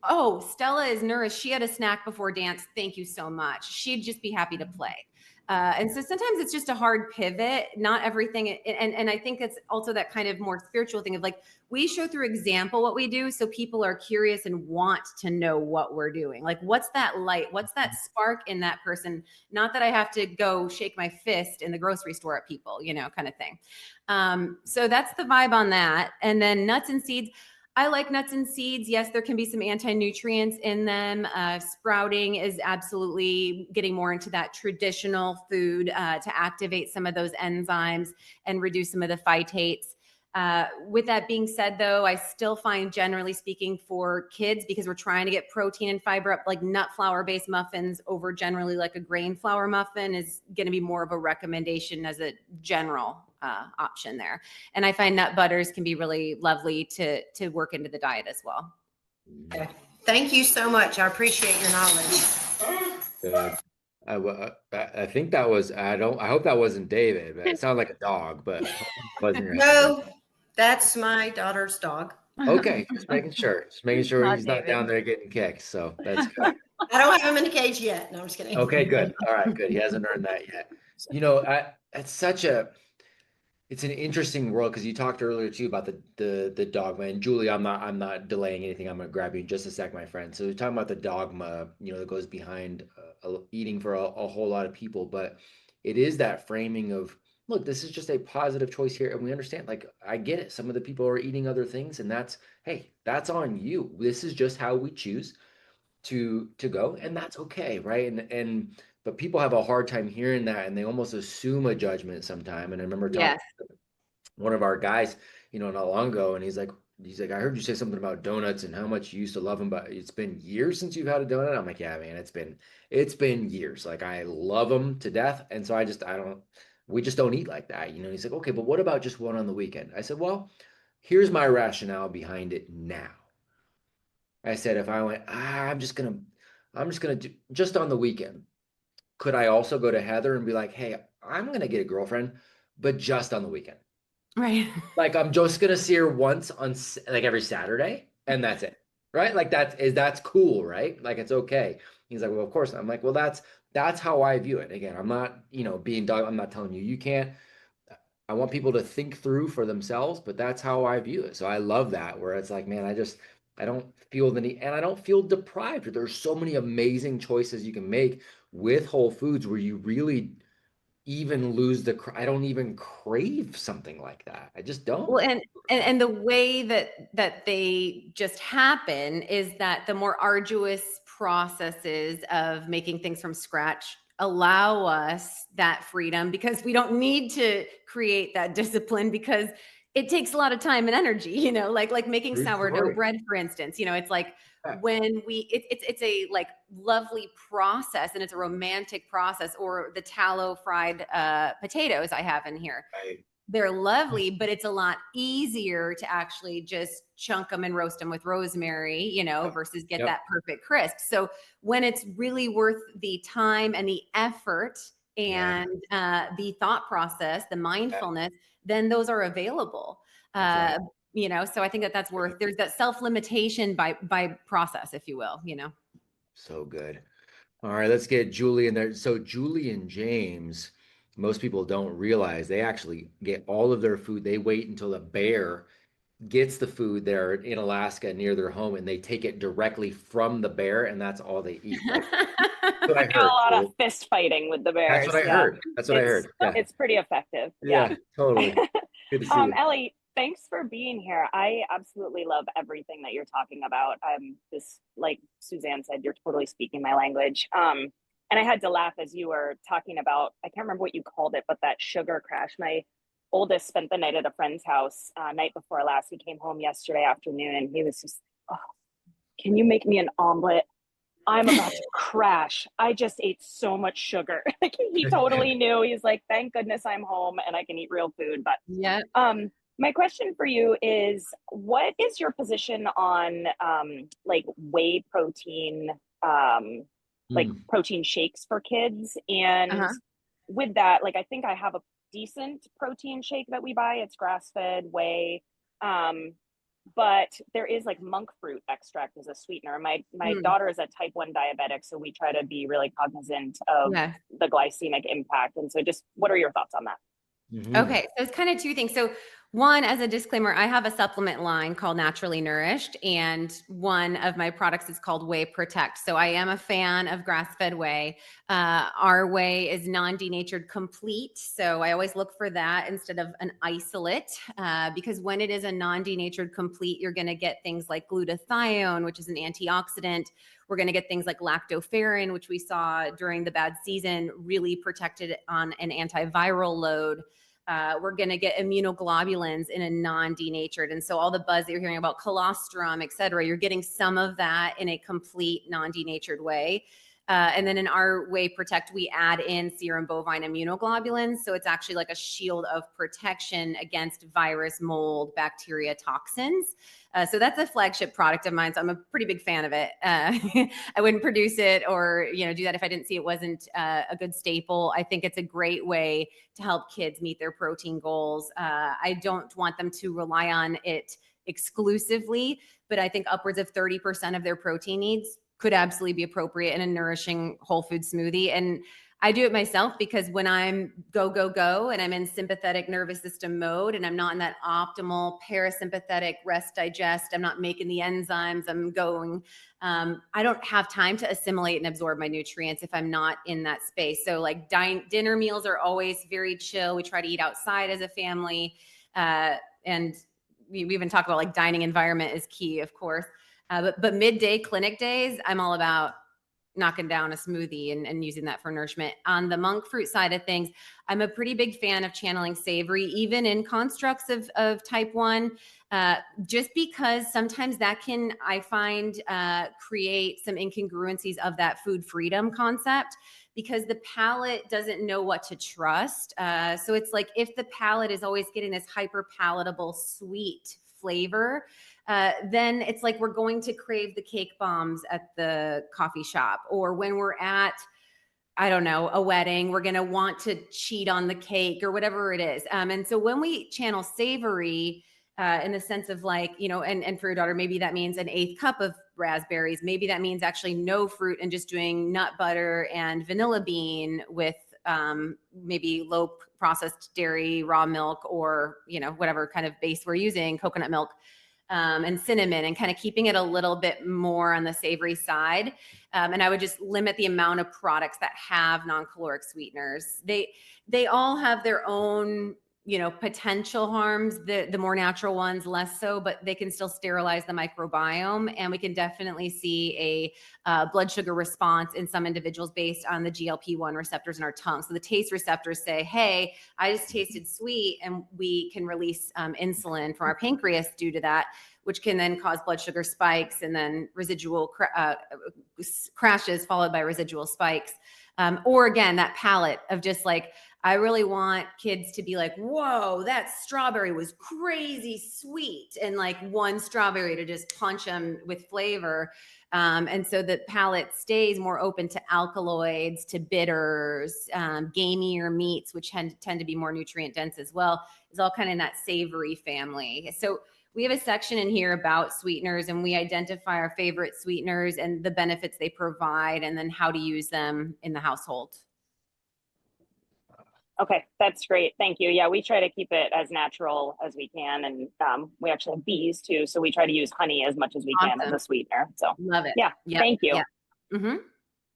oh, Stella is nourished. She had a snack before dance. Thank you so much. She'd just be happy to play. And so sometimes it's just a hard pivot. Not everything. And I think it's also that kind of more spiritual thing of like, we show through example what we do, so people are curious and want to know what we're doing. Like, what's that light? What's that spark in that person? Not that I have to go shake my fist in the grocery store at people, kind of thing. So that's the vibe on that. And then nuts and seeds. I like nuts and seeds. Yes, there can be some anti-nutrients in them. Sprouting is absolutely getting more into that traditional food to activate some of those enzymes and reduce some of the phytates. With that being said, though, I still find, generally speaking, for kids, because we're trying to get protein and fiber up, like nut flour based muffins over generally like a grain flour muffin is going to be more of a recommendation as a general option there. And I find nut butters can be really lovely to work into the diet as well. Okay. Thank you so much. I appreciate your knowledge. Good. I think that was, I hope that wasn't David, but it sounded like a dog, but it wasn't your husband. No, that's my daughter's dog. Okay, just making sure Not he's not David. down there getting kicked. So that's good. I don't have him in a cage yet. No, I'm just kidding. Okay, good. All right, good. He hasn't earned that yet. It's an interesting world, because you talked earlier too about the dogma. And Julie, I'm not delaying anything. I'm gonna grab you in just a sec, my friend. So we're talking about the dogma, that goes behind eating for a whole lot of people, but it is that framing of look, this is just a positive choice here. And we understand, like, I get it. Some of the people are eating other things, and that's, hey, that's on you. This is just how we choose to go, and that's okay, right? But people have a hard time hearing that, and they almost assume a judgment sometime. And I remember talking Yes. to one of our guys, not long ago, and he's like, I heard you say something about donuts and how much you used to love them, but it's been years since you've had a donut. I'm like, yeah, man, it's been years. Like, I love them to death, and so I don't, we just don't eat like that. And he's like, okay, but what about just one on the weekend? I said, well, here's my rationale behind it now. I said, if I went, I'm just gonna do just on the weekend. Could I also go to Heather and be like, hey, I'm gonna get a girlfriend, but just on the weekend? Right. Like, I'm just gonna see her once on like every Saturday, and that's it, right? Like, that's cool, right? Like, it's okay. He's like, well, of course. I'm like, well, that's how I view it. Again, I'm not, being dog. I'm not telling you you can't. I want people to think through for themselves, but that's how I view it. So I love that, where it's like, man, I don't feel the need, and I don't feel deprived. There's so many amazing choices you can make with whole foods where you really even I don't even crave something like that. I just don't. Well, and the way that they just happen is that the more arduous processes of making things from scratch allow us that freedom, because we don't need to create that discipline, because it takes a lot of time and energy, like making True sourdough story. bread, for instance. It's like, Yeah. when it's a like lovely process, and it's a romantic process. Or the tallow fried potatoes I have in here, Right. they're lovely, but it's a lot easier to actually just chunk them and roast them with rosemary, Yep. versus get Yep. that perfect crisp. So when it's really worth the time and the effort Yeah. and the thought process, the Yeah. mindfulness, then those are available. That's right. So I think that's worth, there's that self-limitation by process, if you will. So good. All right, let's get Julie in there. So Julie and James, most people don't realize they actually get all of their food. They wait until the bear gets the food there in Alaska near their home, and they take it directly from the bear, and that's all they eat, right? That's what I Do a heard, lot of Julie. fist fighting with the That's what bears. I Yeah, heard. That's what I it's heard. Yeah. it's pretty effective. Yeah. Yeah, totally. Good to see you. Ellie, thanks for being here. I absolutely love everything that you're talking about. This, like Suzanne said, you're totally speaking my language. And I had to laugh as you were talking about, I can't remember what you called it, but that sugar crash. My oldest spent the night at a friend's house night before last. He came home yesterday afternoon, and he was just, oh, can you make me an omelet? I'm about to crash. I just ate so much sugar. Like, he totally knew. He's like, thank goodness I'm home and I can eat real food. But Yeah. my question for you is, what is your position on like whey protein, like Mm. protein shakes for kids? And Uh-huh. with that, like, I think I have a decent protein shake that we buy. It's grass-fed whey. But there is like monk fruit extract as a sweetener. My Mm. daughter is a type 1 diabetic, so we try to be really cognizant of Yeah. the glycemic impact. And so just what are your thoughts on that? Mhm. Okay, so it's kind of two things. So one, as a disclaimer, I have a supplement line called Naturally Nourished, and one of my products is called Whey Protect. So I am a fan of grass-fed whey. Our whey is non-denatured complete, so I always look for that instead of an isolate, because when it is a non-denatured complete, you're going to get things like glutathione, which is an antioxidant. We're going to get things like lactoferrin, which we saw during the bad season, really protected on an antiviral load. We're going to get immunoglobulins in a non-denatured. And so all the buzz that you're hearing about colostrum, et cetera, you're getting some of that in a complete non-denatured way. And then in our Whey Protect, we add in serum bovine immunoglobulins. So it's actually like a shield of protection against virus, mold, bacteria, toxins. So that's a flagship product of mine. So I'm a pretty big fan of it. I wouldn't produce it or do that if I didn't see it wasn't a good staple. I think it's a great way to help kids meet their protein goals. I don't want them to rely on it exclusively, but I think upwards of 30% of their protein needs could absolutely be appropriate in a nourishing whole food smoothie. And I do it myself because when I'm go, and I'm in sympathetic nervous system mode and I'm not in that optimal parasympathetic rest digest, I'm not making the enzymes, I'm going, I don't have time to assimilate and absorb my nutrients if I'm not in that space. So like dinner meals are always very chill. We try to eat outside as a family. And we even talk about like dining environment is key, of course. But midday clinic days, I'm all about knocking down a smoothie and using that for nourishment. On the monk fruit side of things, I'm a pretty big fan of channeling savory, even in constructs of type 1, just because sometimes that can, I find, create some incongruencies of that food freedom concept, because the palate doesn't know what to trust. So it's like if the palate is always getting this hyper palatable sweet flavor, then it's like we're going to crave the cake bombs at the coffee shop, or when we're at, I don't know, a wedding, we're going to want to cheat on the cake or whatever it is. And so when we channel savory, in the sense of like, and for your daughter, maybe that means an 1/8 cup of raspberries. Maybe that means actually no fruit and just doing nut butter and vanilla bean with maybe low processed dairy, raw milk, or, whatever kind of base we're using, coconut milk. And cinnamon, and kind of keeping it a little bit more on the savory side. And I would just limit the amount of products that have non-caloric sweeteners. They all have their own, potential harms. The more natural ones, less so, but they can still sterilize the microbiome. And we can definitely see a blood sugar response in some individuals based on the GLP-1 receptors in our tongue. So the taste receptors say, hey, I just tasted sweet, and we can release insulin from our pancreas due to that, which can then cause blood sugar spikes and then residual crashes followed by residual spikes. Or again, that palate of just like, I really want kids to be like, whoa, that strawberry was crazy sweet. And like one strawberry to just punch them with flavor. And so the palate stays more open to alkaloids, to bitters, gamier meats, which tend to be more nutrient dense as well, is all kind of in that savory family. So we have a section in here about sweeteners, and we identify our favorite sweeteners and the benefits they provide, and then how to use them in the household. Okay, that's great. Thank you. Yeah, we try to keep it as natural as we can. And we actually have bees too. So we try to use honey as much as we can as a sweetener. So love it. Yeah, yep. Thank you. Yep. Mm-hmm.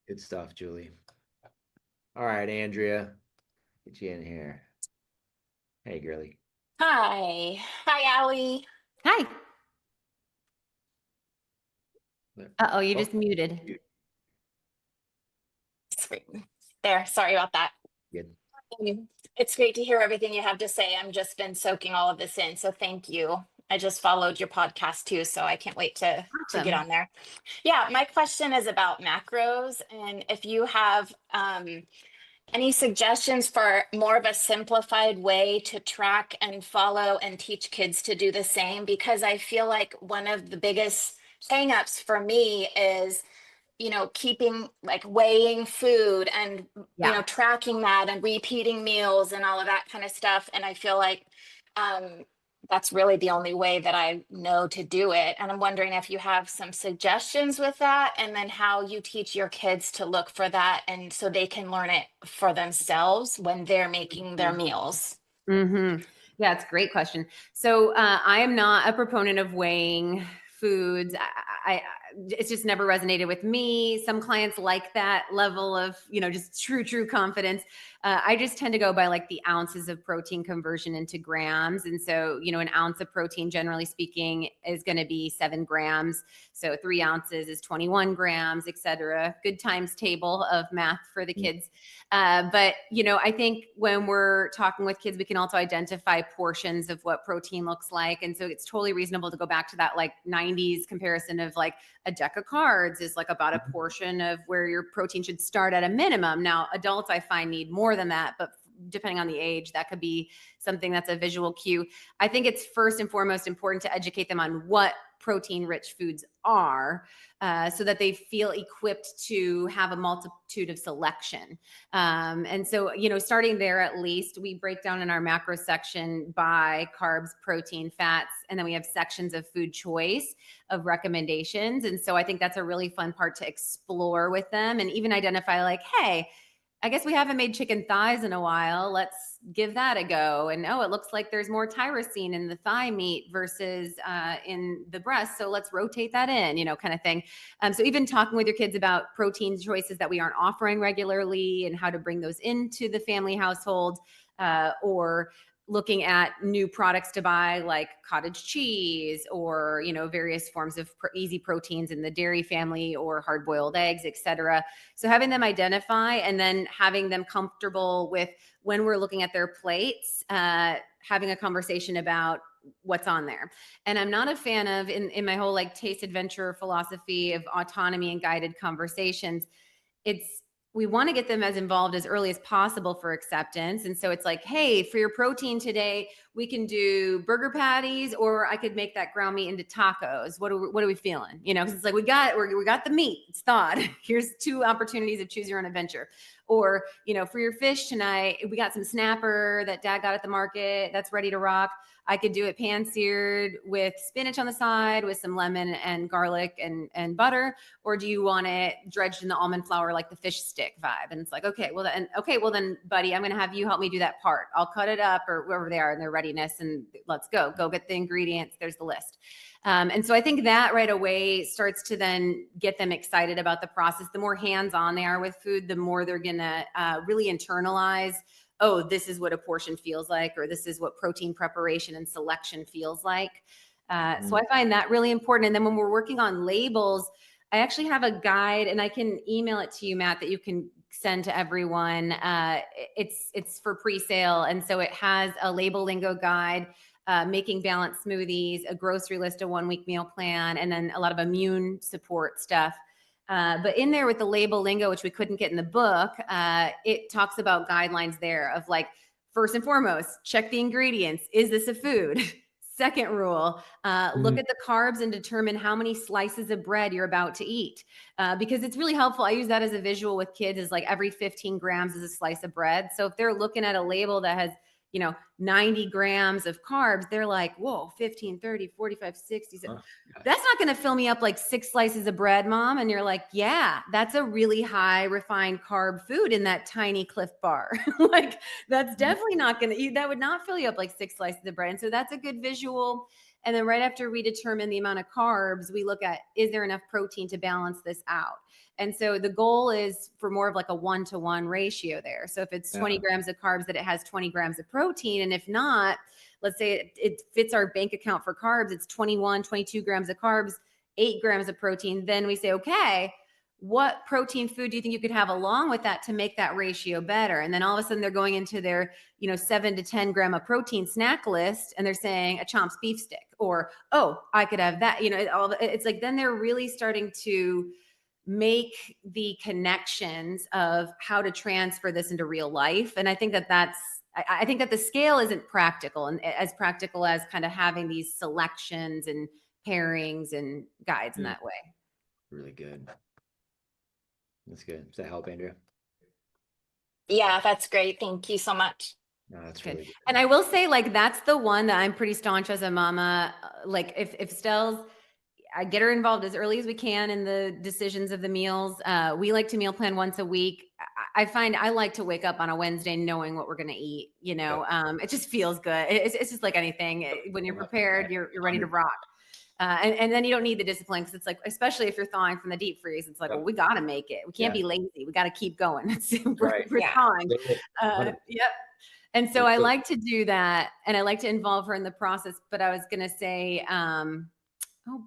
Good stuff, Julie. All right, Andrea, get you in here. Hey, girly. Hi. Hi, Allie. Hi. Uh-oh, you just muted. There, sorry about that. Good. It's great to hear everything you have to say. I've just been soaking all of this in, so thank you. I just followed your podcast too, so I can't wait to get on there. Yeah, my question is about macros, and if you have any suggestions for more of a simplified way to track and follow and teach kids to do the same, because I feel like one of the biggest hangups for me is keeping like weighing food and tracking that and repeating meals and all of that kind of stuff. And I feel like that's really the only way that I know to do it. And I'm wondering if you have some suggestions with that, and then how you teach your kids to look for that, and so they can learn it for themselves when they're making their meals. Mm-hmm. Yeah, it's a great question. So I am not a proponent of weighing foods. It's just never resonated with me. Some clients like that level of, just true confidence. I just tend to go by like the ounces of protein conversion into grams. And so, an ounce of protein, generally speaking, is going to be 7 grams. So 3 ounces is 21 grams, et cetera. Good times table of math for the kids. But, I think when we're talking with kids, we can also identify portions of what protein looks like. And so it's totally reasonable to go back to that like 90s comparison of like a deck of cards is like about a portion of where your protein should start at a minimum. Now, adults I find need more than that, but depending on the age, that could be something that's a visual cue. I think it's first and foremost important to educate them on what protein-rich foods are, so that they feel equipped to have a multitude of selection. And so, starting there, at least we break down in our macro section by carbs, protein, fats, and then we have sections of food choice of recommendations. And so I think that's a really fun part to explore with them, and even identify like, hey, I guess we haven't made chicken thighs in a while. Let's give that a go. And oh, it looks like there's more tyrosine in the thigh meat versus in the breast. So let's rotate that in, kind of thing. So even talking with your kids about protein choices that we aren't offering regularly and how to bring those into the family household, or looking at new products to buy like cottage cheese or various forms of easy proteins in the dairy family or hard boiled eggs, etc. So having them identify and then having them comfortable with when we're looking at their plates, having a conversation about what's on there. And I'm not a fan of in my whole like taste adventure philosophy of autonomy and guided conversations. We want to get them as involved as early as possible for acceptance. And so it's like, hey, for your protein today, we can do burger patties, or I could make that ground meat into tacos. What are we feeling? Because it's like, we got the meat, it's thawed. Here's 2 opportunities of choose your own adventure. Or, for your fish tonight, we got some snapper that dad got at the market that's ready to rock. I could do it pan seared with spinach on the side with some lemon and garlic and butter. Or do you want it dredged in the almond flour like the fish stick vibe? And it's like, okay, well then, buddy, I'm going to have you help me do that part. I'll cut it up or wherever they are in their readiness, and let's go get the ingredients. There's the list. And so I think that right away starts to then get them excited about the process. The more hands-on they are with food, the more they're going to really internalize, oh, this is what a portion feels like, or this is what protein preparation and selection feels like. So I find that really important. And then when we're working on labels, I actually have a guide, and I can email it to you, Matt, that you can send to everyone. It's for pre-sale. And so it has a label lingo guide, making balanced smoothies, a grocery list, a 1-week meal plan, and then a lot of immune support stuff. But in there with the label lingo, which we couldn't get in the book, it talks about guidelines there of like, first and foremost, check the ingredients. Is this a food? Second rule, look at the carbs and determine how many slices of bread you're about to eat. Because it's really helpful. I use that as a visual with kids, is like every 15 grams is a slice of bread. So if they're looking at a label that has 90 grams of carbs, they're like, whoa, 15, 30, 45, 60. That's not going to fill me up like 6 slices of bread, Mom. And you're like, yeah, that's a really high refined carb food in that tiny Cliff Bar. Like, that's definitely not going to, that would not fill you up like 6 slices of bread. And so that's a good visual. And then right after we determine the amount of carbs, we look at, is there enough protein to balance this out? And so the goal is for more of like a 1-to-1 ratio there. So if it's 20 grams of carbs, that it has 20 grams of protein. And if not, let's say it fits our bank account for carbs, it's 21, 22 grams of carbs, 8 grams of protein. Then we say, okay, what protein food do you think you could have along with that to make that ratio better? And then all of a sudden they're going into their, 7 to 10 gram of protein snack list, and they're saying a Chomp's beef stick, or, oh, I could have that, it's like, then they're really starting to make the connections of how to transfer this into real life. And I think I think that the scale isn't practical, and as practical as kind of having these selections and pairings and guides in that way. Really good. That's good. Does that help, Andrea? Yeah, that's great. Thank you so much. No, that's really good. And I will say, like, that's the one that I'm pretty staunch as a mama. Like, if Stell's, I get her involved as early as we can in the decisions of the meals. We like to meal plan once a week. I find I like to wake up on a Wednesday knowing what we're going to eat. It just feels good. It's just like anything. When you're prepared, you're ready to rock. And then you don't need the discipline, because it's like, especially if you're thawing from the deep freeze, it's like, well, we got to make it. We can't be lazy. We got to keep going. We're thawing. Yep. And so I like to do that, and I like to involve her in the process. But I was going to say,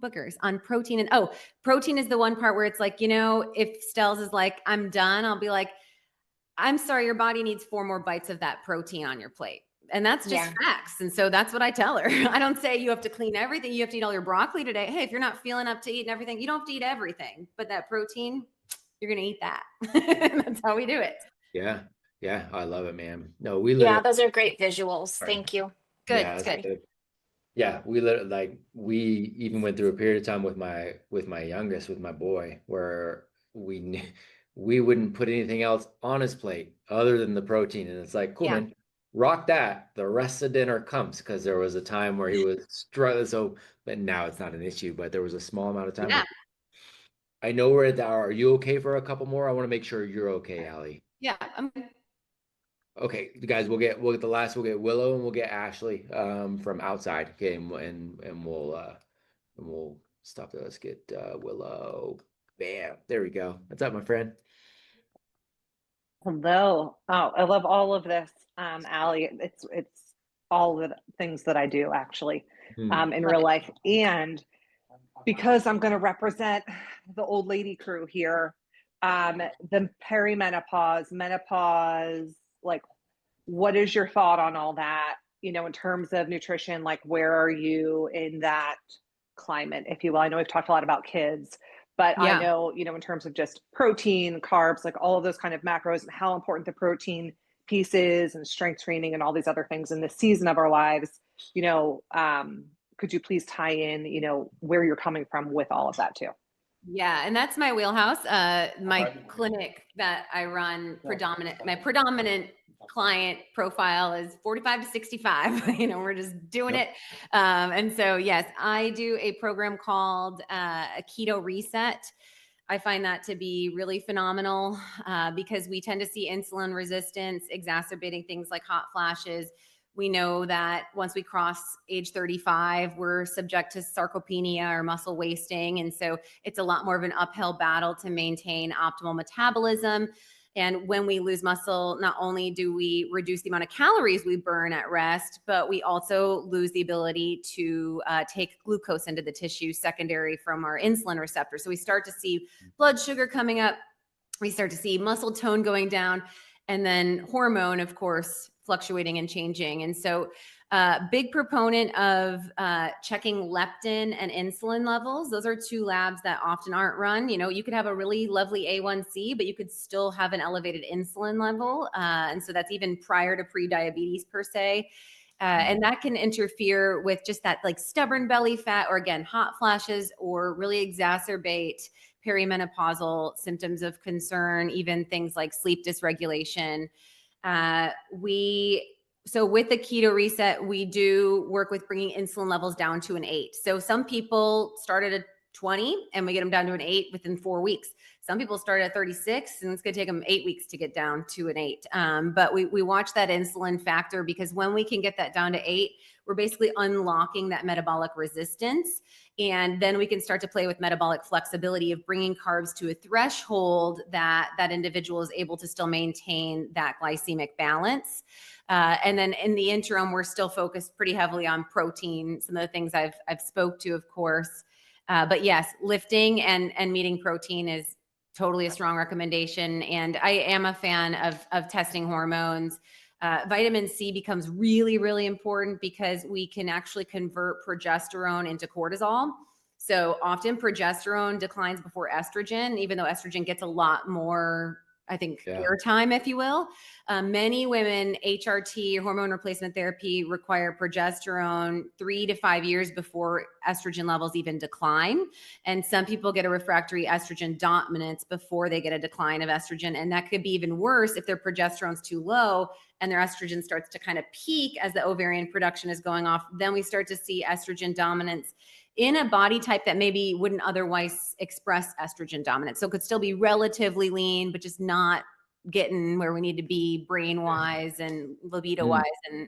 boogers on protein. And protein is the one part where it's like, if Stell's is like, I'm done, I'll be like, I'm sorry, your body needs 4 more bites of that protein on your plate. And that's just facts. And so that's what I tell her. I don't say you have to clean everything. You have to eat all your broccoli today. Hey, if you're not feeling up to eating everything, you don't have to eat everything. But that protein, you're going to eat that. That's how we do it. Yeah. Yeah. I love it, man. No, those are great visuals. Sorry. Thank you. Good. Yeah, It's good. Yeah, we even went through a period of time with my youngest, with my boy, where we wouldn't put anything else on his plate other than the protein. And it's like, cool, man, rock that. The rest of dinner comes, because there was a time where he was struggling. So, but now it's not an issue, but there was a small amount of time. Yeah. I know we're at the hour. Are you okay for a couple more? I want to make sure you're okay, Allie. Yeah. Okay, guys, we'll get the last. We'll get Willow and we'll get Ashley from outside. Okay, and we'll stop there. Let's get Willow. Bam. There we go. What's up, my friend? Hello. Oh, I love all of this, Allie. It's all the things that I do actually in Love real it. life. And because I'm going to represent the old lady crew here, the perimenopause, menopause, like, what is your thought on all that? You know, in terms of nutrition, like, where are you in that climate, if you will? I know we've talked a lot about kids, but I Yeah. know, you know, in terms of just protein, carbs, like all of those kind of macros and how important the protein piece is and strength training and all these other things in this season of our lives, you know, could you please tie in, you know, where you're coming from with all of that too? Yeah, and that's my wheelhouse. My clinic that I run my predominant client profile is 45 to 65. You know, we're just doing Yep. it. And so, yes, I do a program called a keto reset. I find that to be really phenomenal because we tend to see insulin resistance exacerbating things like hot flashes. We know that once we cross age 35, we're subject to sarcopenia or muscle wasting. And so it's a lot more of an uphill battle to maintain optimal metabolism. And when we lose muscle, not only do we reduce the amount of calories we burn at rest, but we also lose the ability to take glucose into the tissue secondary from our insulin receptor. So we start to see blood sugar coming up. We start to see muscle tone going down, and then hormone, of course, fluctuating and changing. And so big proponent of checking leptin and insulin levels. Those are two labs that often aren't run. You know, you could have a really lovely A1C, but you could still have an elevated insulin level. And so that's even prior to pre-diabetes per se. And that can interfere with just that like stubborn belly fat, or again, hot flashes, or really exacerbate perimenopausal symptoms of concern, even things like sleep dysregulation. So with the keto reset, we do work with bringing insulin levels down to an 8. So some people start at a 20 and we get them down to an 8 within 4 weeks. Some people start at 36 and it's going to take them 8 weeks to get down to an 8. But we watch that insulin factor, because when we can get that down to 8, we're basically unlocking that metabolic resistance. And then we can start to play with metabolic flexibility of bringing carbs to a threshold that that individual is able to still maintain that glycemic balance. And then in the interim, we're still focused pretty heavily on protein, some of the things I've spoke to, of course. But yes, lifting and meeting protein is totally a strong recommendation. And I am a fan of testing hormones. Vitamin C becomes really, really important because we can actually convert progesterone into cortisol. So often progesterone declines before estrogen, even though estrogen gets a lot more, I think, airtime, if you will. Many women, HRT, hormone replacement therapy, require progesterone 3 to 5 years before estrogen levels even decline. And some people get a refractory estrogen dominance before they get a decline of estrogen. And that could be even worse if their progesterone's too low and their estrogen starts to kind of peak as the ovarian production is going off. Then we start to see estrogen dominance in a body type that maybe wouldn't otherwise express estrogen dominance. So it could still be relatively lean, but just not getting where we need to be brain wise and libido wise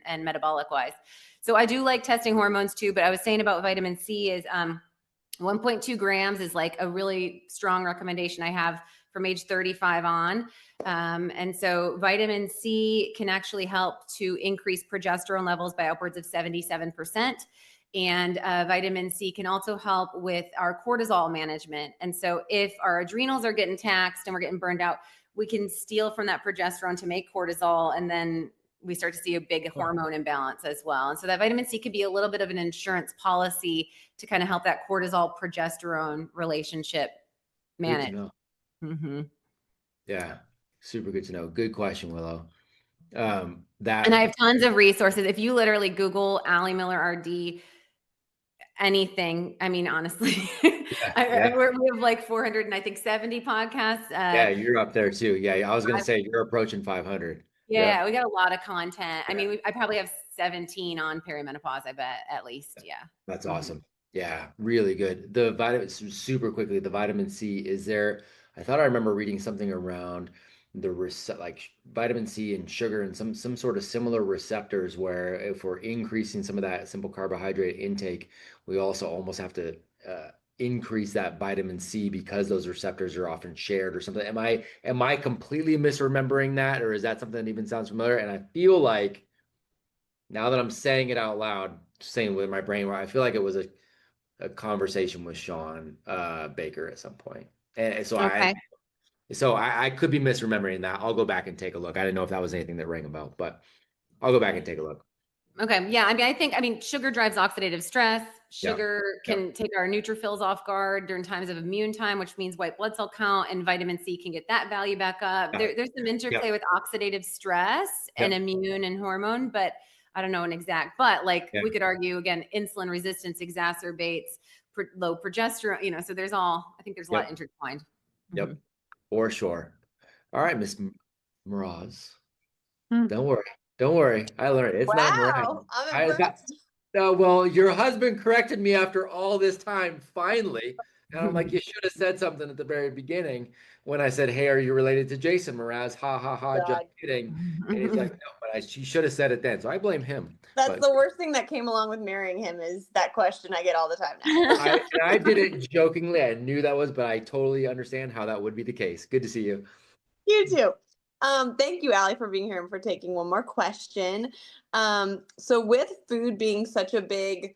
and metabolic wise. So I do like testing hormones too, but I was saying about vitamin C is 1.2 grams is like a really strong recommendation I have from age 35 on. And so vitamin C can actually help to increase progesterone levels by upwards of 77%. And vitamin C can also help with our cortisol management. And so if our adrenals are getting taxed and we're getting burned out, we can steal from that progesterone to make cortisol, and then we start to see a big hormone imbalance as well. And so that vitamin C could be a little bit of an insurance policy to kind of help that cortisol progesterone relationship manage. Good to know. Mm-hmm. Yeah, super good to know. Good question, Willow. And I have tons of resources. If you literally Google Allie Miller RD, anything, I mean, honestly, we have like 400 and I think 70 podcasts. Yeah, you're up there too. Yeah, I was going to say you're approaching 500. Yeah, we got a lot of content. I mean, I probably have 17 on perimenopause, I bet, at least. Yeah. That's awesome. Yeah, really good. The vitamin, super quickly, the vitamin C, is there, I thought I remember reading something around like vitamin C and sugar and some sort of similar receptors, where if we're increasing some of that simple carbohydrate intake, we also almost have to increase that vitamin C because those receptors are often shared or something. Am I completely misremembering that, or is that something that even sounds familiar? And I feel like now that I'm saying it out loud, saying with my brain, I feel like it was a conversation with Sean Baker at some point. And so Okay. I could be misremembering that. I'll go back and take a look. I didn't know if that was anything that rang a bell, but I'll go back and take a look. Okay. Yeah. I mean, sugar drives oxidative stress. Yeah. Sugar can take our neutrophils off guard during times of immune time, which means white blood cell count, and vitamin C can get that value back up. There's some interplay with oxidative stress and immune and hormone, but I don't know an exact, but like we could argue again, insulin resistance exacerbates low progesterone, so I think there's a lot intertwined. Yep. Mhm. For sure. All right, Miss Mraz. Hmm. Don't worry. Don't worry. I learned. It's not Mraz. Wow, I'm impressed. Well, your husband corrected me after all this time, finally. And I'm like, you should have said something at the very beginning when I said, hey, are you related to Jason Mraz? Ha, ha, ha, just God. kidding. And he's like, no, but she should have said it then. So I blame him. That's the worst thing that came along with marrying him is that question I get all the time now. I did it jokingly. I knew that was, but I totally understand how that would be the case. Good to see you. You too. Thank you, Allie, for being here and for taking one more question. So with food being such a big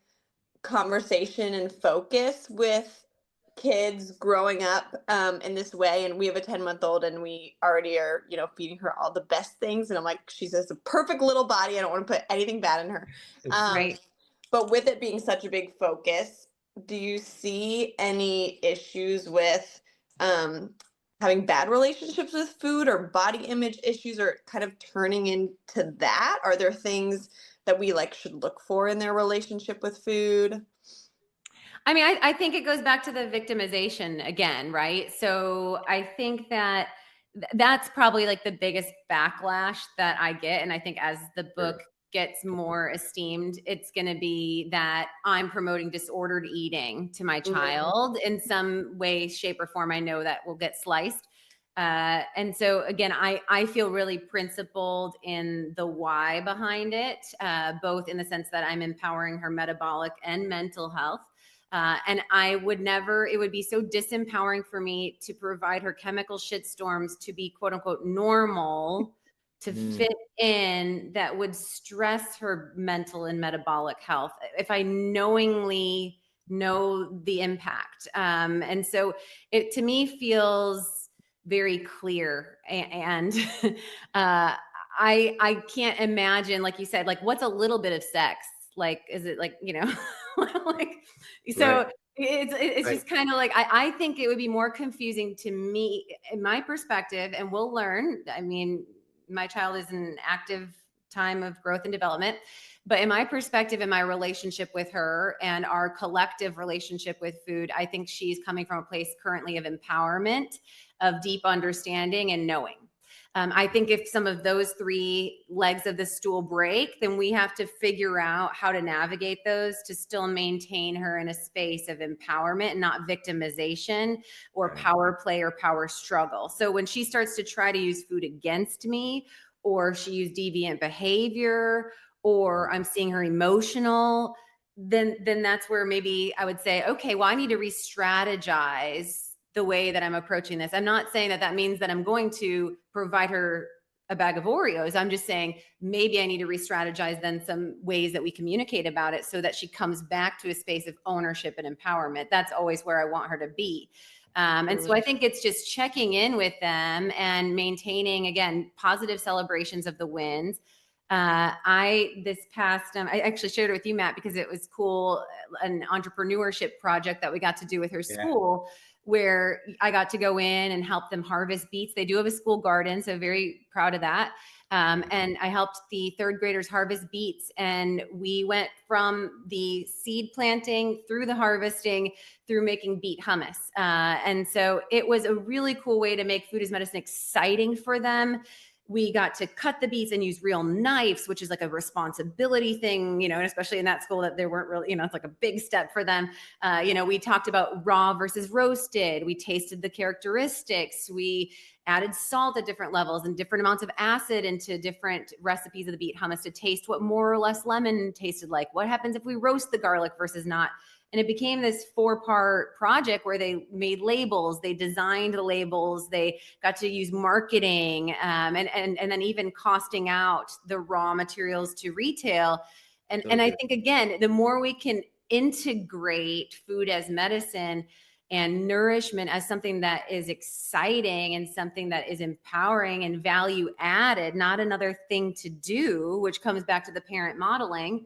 conversation and focus with kids growing up in this way, and we have a 10-month-old and we already are, feeding her all the best things. And I'm like, she's just a perfect little body. I don't want to put anything bad in her. Right. But with it being such a big focus, do you see any issues with having bad relationships with food or body image issues, or kind of turning into that? Are there things that we should look for in their relationship with food? I mean, I think it goes back to the victimization again, right? So I think that that's probably like the biggest backlash that I get. And I think as the book gets more esteemed, it's going to be that I'm promoting disordered eating to my child in some way, shape, or form. I know that will get sliced. And so again, I feel really principled in the why behind it, both in the sense that I'm empowering her metabolic and mental health. And it would be so disempowering for me to provide her chemical shitstorms to be quote unquote normal, to fit in, that would stress her mental and metabolic health if I knowingly know the impact. And so it to me feels very clear. And I can't imagine, like you said, like what's a little bit of sex? Like, is it like, like, so Right. it's just kind of like, I think it would be more confusing to me in my perspective, and we'll learn. I mean, my child is in an active time of growth and development, but in my perspective, in my relationship with her and our collective relationship with food, I think she's coming from a place currently of empowerment, of deep understanding and knowing. I think if some of those three legs of the stool break, then we have to figure out how to navigate those to still maintain her in a space of empowerment, not victimization or power play or power struggle. So when she starts to try to use food against me, or she used deviant behavior, or I'm seeing her emotional, then that's where maybe I would say, okay, well, I need to re-strategize the way that I'm approaching this. I'm not saying that means that I'm going to provide her a bag of Oreos. I'm just saying maybe I need to re-strategize then some ways that we communicate about it so that she comes back to a space of ownership and empowerment. That's always where I want her to be. And so I think it's just checking in with them and maintaining, again, positive celebrations of the wins. This past, I actually shared it with you, Matt, because it was cool, an entrepreneurship project that we got to do with her school, where I got to go in and help them harvest beets. They do have a school garden, so very proud of that. And I helped the third graders harvest beets. And we went from the seed planting through the harvesting, through making beet hummus. And so it was a really cool way to make food as medicine exciting for them, we got to cut the beets and use real knives, which is like a responsibility thing, and especially in that school that there weren't really, it's like a big step for them. We talked about raw versus roasted. We tasted the characteristics. We added salt at different levels and different amounts of acid into different recipes of the beet hummus to taste what more or less lemon tasted like. What happens if we roast the garlic versus not? And it became this 4-part project where they made labels, they designed the labels, they got to use marketing, and then even costing out the raw materials to retail. And I think, again, the more we can integrate food as medicine and nourishment as something that is exciting and something that is empowering and value added, not another thing to do, which comes back to the parent modeling.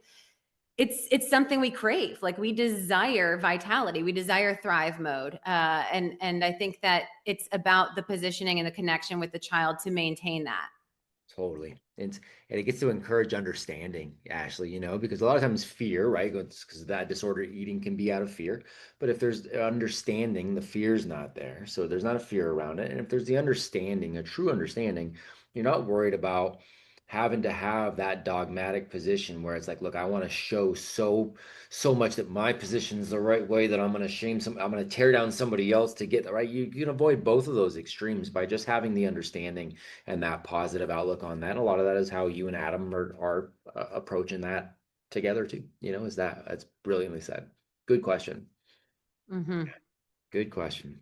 It's something we crave. Like, we desire vitality, we desire thrive mode, and I think that it's about the positioning and the connection with the child to maintain that. Totally. And it gets to encourage understanding, Ashley, because a lot of times fear, right? Because that disordered eating can be out of fear. But if there's understanding, the fear's not there. So there's not a fear around it. And if there's the understanding, a true understanding, you're not worried about having to have that dogmatic position where it's like, look, I want to show so much that my position is the right way, that I'm going to tear down somebody else to get the right. You can avoid both of those extremes by just having the understanding and that positive outlook on that. And a lot of that is how you and Adam are approaching that together too. That's brilliantly said. Good question. Mm-hmm. Good question.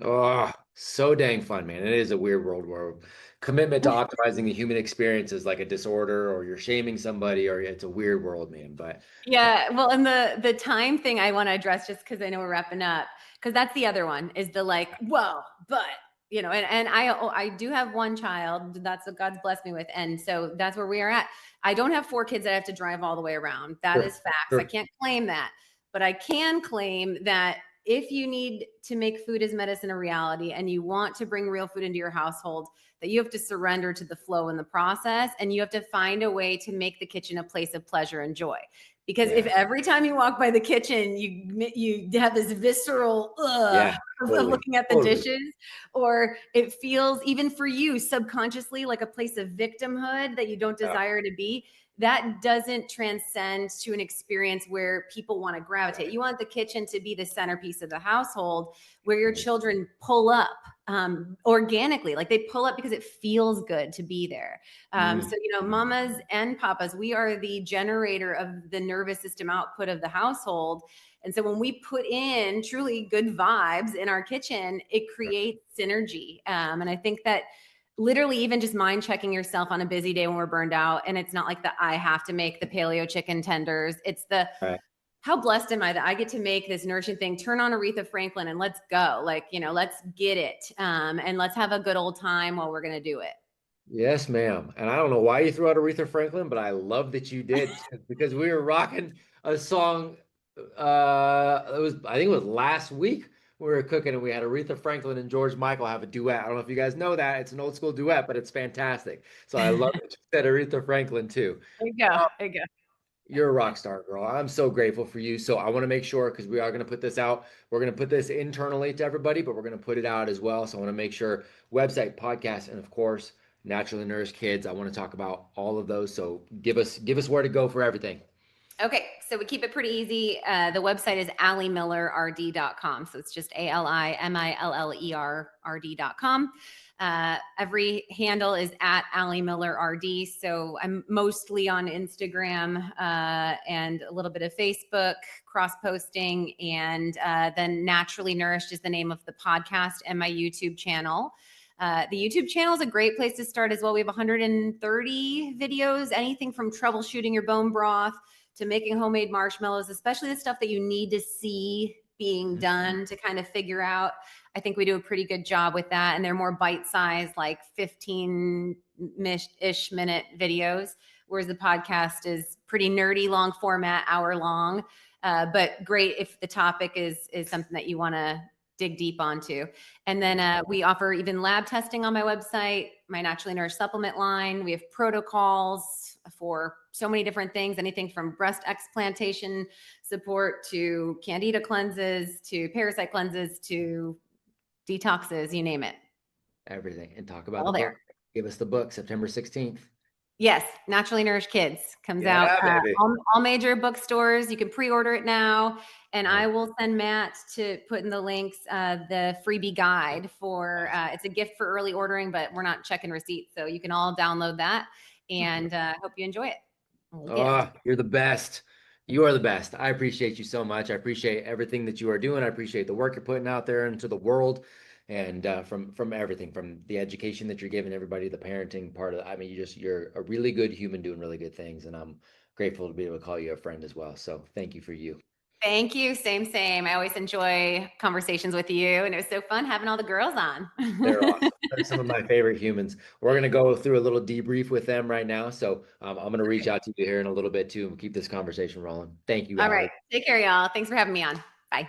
Oh, so dang fun, man. It is a weird world where commitment to optimizing the human experience is like a disorder, or you're shaming somebody, or it's a weird world, man. But yeah, well, and the time thing I want to address, just because I know we're wrapping up, because that's the other one, is the like, whoa, but and I do have one child. That's what God's blessed me with, and so that's where we are at. I don't have 4 kids that I have to drive all the way around. That is facts. I can't claim that, but I can claim that if you need to make food as medicine a reality, and you want to bring real food into your household, that you have to surrender to the flow in the process, and you have to find a way to make the kitchen a place of pleasure and joy. Because if every time you walk by the kitchen, you have this visceral of looking at the dishes, or it feels, even for you subconsciously, like a place of victimhood that you don't desire to be, that doesn't transcend to an experience where people want to gravitate. You want the kitchen to be the centerpiece of the household, where your children pull up organically, like they pull up because it feels good to be there. So, mamas and papas, we are the generator of the nervous system output of the household. And so when we put in truly good vibes in our kitchen, it creates synergy. And I think that literally even just mind checking yourself on a busy day when we're burned out, and it's not like I have to make the paleo chicken tenders. It's how blessed am I that I get to make this nourishing thing, turn on Aretha Franklin, and let's go. Like, let's get it. And let's have a good old time while we're going to do it. Yes, ma'am. And I don't know why you threw out Aretha Franklin, but I love that you did, because we were rocking a song. I think it was last week we were cooking, and we had Aretha Franklin and George Michael have a duet. I don't know if you guys know that. It's an old school duet, but it's fantastic. So I love that you said Aretha Franklin too. There you go. There you go. You're a rock star, girl. I'm so grateful for you. So I want to make sure, because we are going to put this out. We're going to put this internally to everybody, but we're going to put it out as well. So I want to make sure website, podcast, and of course, Naturally Nourished Kids. I want to talk about all of those. So give us where to go for everything. Okay, so we keep it pretty easy. The website is alimillerrd.com. So it's just ALIMILLERRD.com. Every handle is at alimillerrd. So I'm mostly on Instagram and a little bit of Facebook, cross-posting, and then Naturally Nourished is the name of the podcast and my YouTube channel. The YouTube channel is a great place to start as well. We have 130 videos, anything from troubleshooting your bone broth to making homemade marshmallows, especially the stuff that you need to see being done to kind of figure out. I think we do a pretty good job with that. And they're more bite-sized, like 15-ish minute videos, whereas the podcast is pretty nerdy, long format, hour long, but great if the topic is something that you want to dig deep onto. And then we offer even lab testing on my website, my Naturally Nourished supplement line. We have protocols for so many different things, anything from breast explantation support to candida cleanses to parasite cleanses to detoxes, you name it. Everything. And talk about all the there. Give us the book, September 16th. Yes, Naturally Nourished Kids comes Yeah, out baby. all major bookstores. You can pre-order it now, and Nice. I will send Matt to put in the links the freebie guide for it's a gift for early ordering, but we're not checking receipts, so you can all download that, and hope you enjoy it. Oh, you're the best. You are the best. I appreciate you so much. I appreciate everything that you are doing. I appreciate the work you're putting out there into the world, and from everything, from the education that you're giving everybody, the parenting part of it. I mean, you're a really good human doing really good things, and I'm grateful to be able to call you a friend as well. So thank you for you. Thank you. Same. I always enjoy conversations with you, and it was so fun having all the girls on. They're awesome. They're some of my favorite humans. We're going to go through a little debrief with them right now. So I'm going to reach out to you here in a little bit too and keep this conversation rolling. Thank you, All Allie. right. Take care, y'all. Thanks for having me on. Bye.